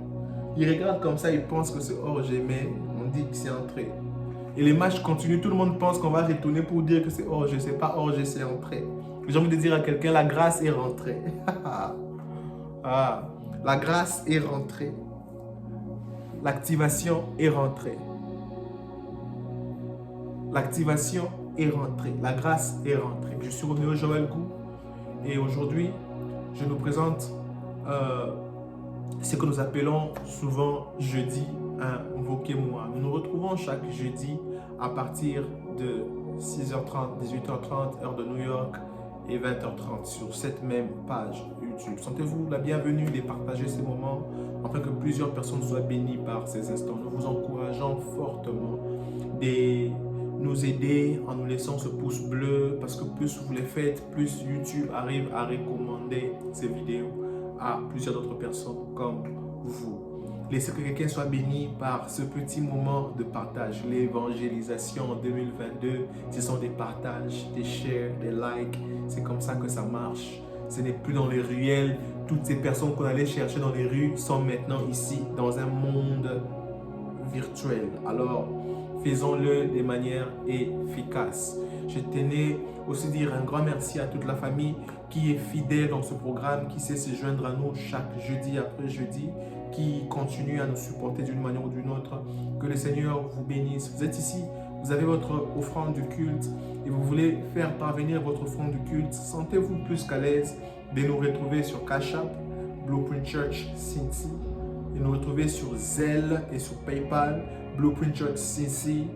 Ils regardent comme ça, ils pensent que c'est hors-jeu, mais on dit que c'est entré. Et les matchs continuent, tout le monde pense qu'on va retourner pour dire que c'est hors-jeu. C'est pas hors-jeu, c'est entré. J'ai envie de dire à quelqu'un, la grâce est rentrée. Ah, la grâce est rentrée. L'activation est rentrée. L'activation est rentrée. La grâce est rentrée. Je suis revenu au Joël Gou et aujourd'hui, je nous présente ce que nous appelons souvent jeudi Invoquez-moi. Nous nous retrouvons chaque jeudi à partir de 6h30, 18h30, heure de New York et 20h30 sur cette même page YouTube. Sentez-vous la bienvenue de partager ces moments afin que plusieurs personnes soient bénies par ces instants. Nous vous encourageons fortement de nous aider en nous laissant ce pouce bleu parce que plus vous les faites, plus YouTube arrive à recommander ces vidéos à plusieurs d'autres personnes comme vous. Laissez que quelqu'un soit béni par ce petit moment de partage. L'évangélisation en 2022, ce sont des partages, des shares, des likes. C'est comme ça que ça marche. Ce n'est plus dans les ruelles. Toutes ces personnes qu'on allait chercher dans les rues sont maintenant ici, dans un monde virtuel. Alors, faisons-le de manière efficace. Je tenais aussi à dire un grand merci à toute la famille qui est fidèle dans ce programme, qui sait se joindre à nous chaque jeudi après jeudi, qui continue à nous supporter d'une manière ou d'une autre. Que le Seigneur vous bénisse. Vous êtes ici, vous avez votre offrande du culte et vous voulez faire parvenir votre offrande du culte. Sentez-vous plus qu'à l'aise de nous retrouver sur Cash App, Blueprint Church Cincy, et nous retrouver sur Zelle et sur PayPal, Blueprint Church Cincy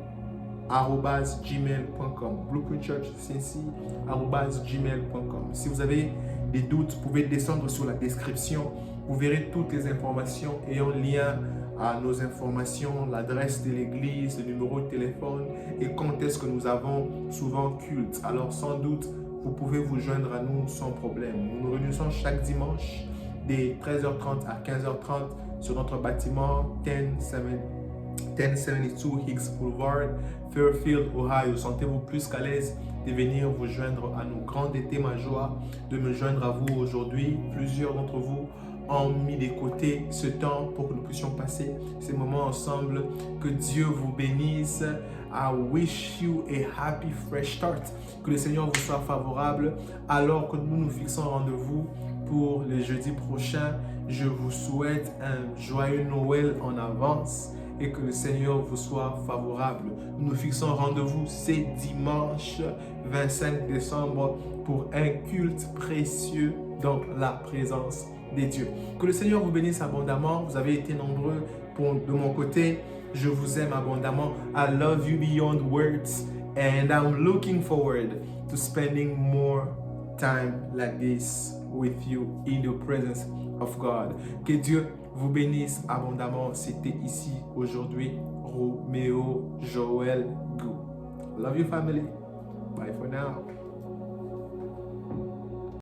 @gmail.com, blueprintchurchcincy@gmail.com. Si vous avez des doutes, vous pouvez descendre sur la description. Vous verrez toutes les informations ayant lien à nos informations, l'adresse de l'église, le numéro de téléphone et quand est-ce que nous avons souvent culte. Alors sans doute, vous pouvez vous joindre à nous sans problème. Nous nous réunissons chaque dimanche de 13h30 à 15h30 sur notre bâtiment 1072 Higgs Boulevard, Fairfield, Ohio. Sentez-vous plus qu'à l'aise de venir vous joindre à nous. Grande était ma joie de me joindre à vous aujourd'hui. Plusieurs d'entre vous ont mis de côté ce temps pour que nous puissions passer ces moments ensemble. Que Dieu vous bénisse. I wish you a happy fresh start. Que le Seigneur vous soit favorable alors que nous nous fixons rendez-vous pour le jeudi prochain. Je vous souhaite un joyeux Noël en avance et que le Seigneur vous soit favorable. Nous nous fixons rendez-vous ce dimanche 25 décembre pour un culte précieux dans la présence des dieux. Que le Seigneur vous bénisse abondamment. Vous avez été nombreux. De mon côté, je vous aime abondamment. I love you beyond words and I'm looking forward to spending more time like this with you in the presence of God. Que Dieu vous bénisse abondamment. C'était ici aujourd'hui Roméo Joël Gou. Love you family. Bye for now.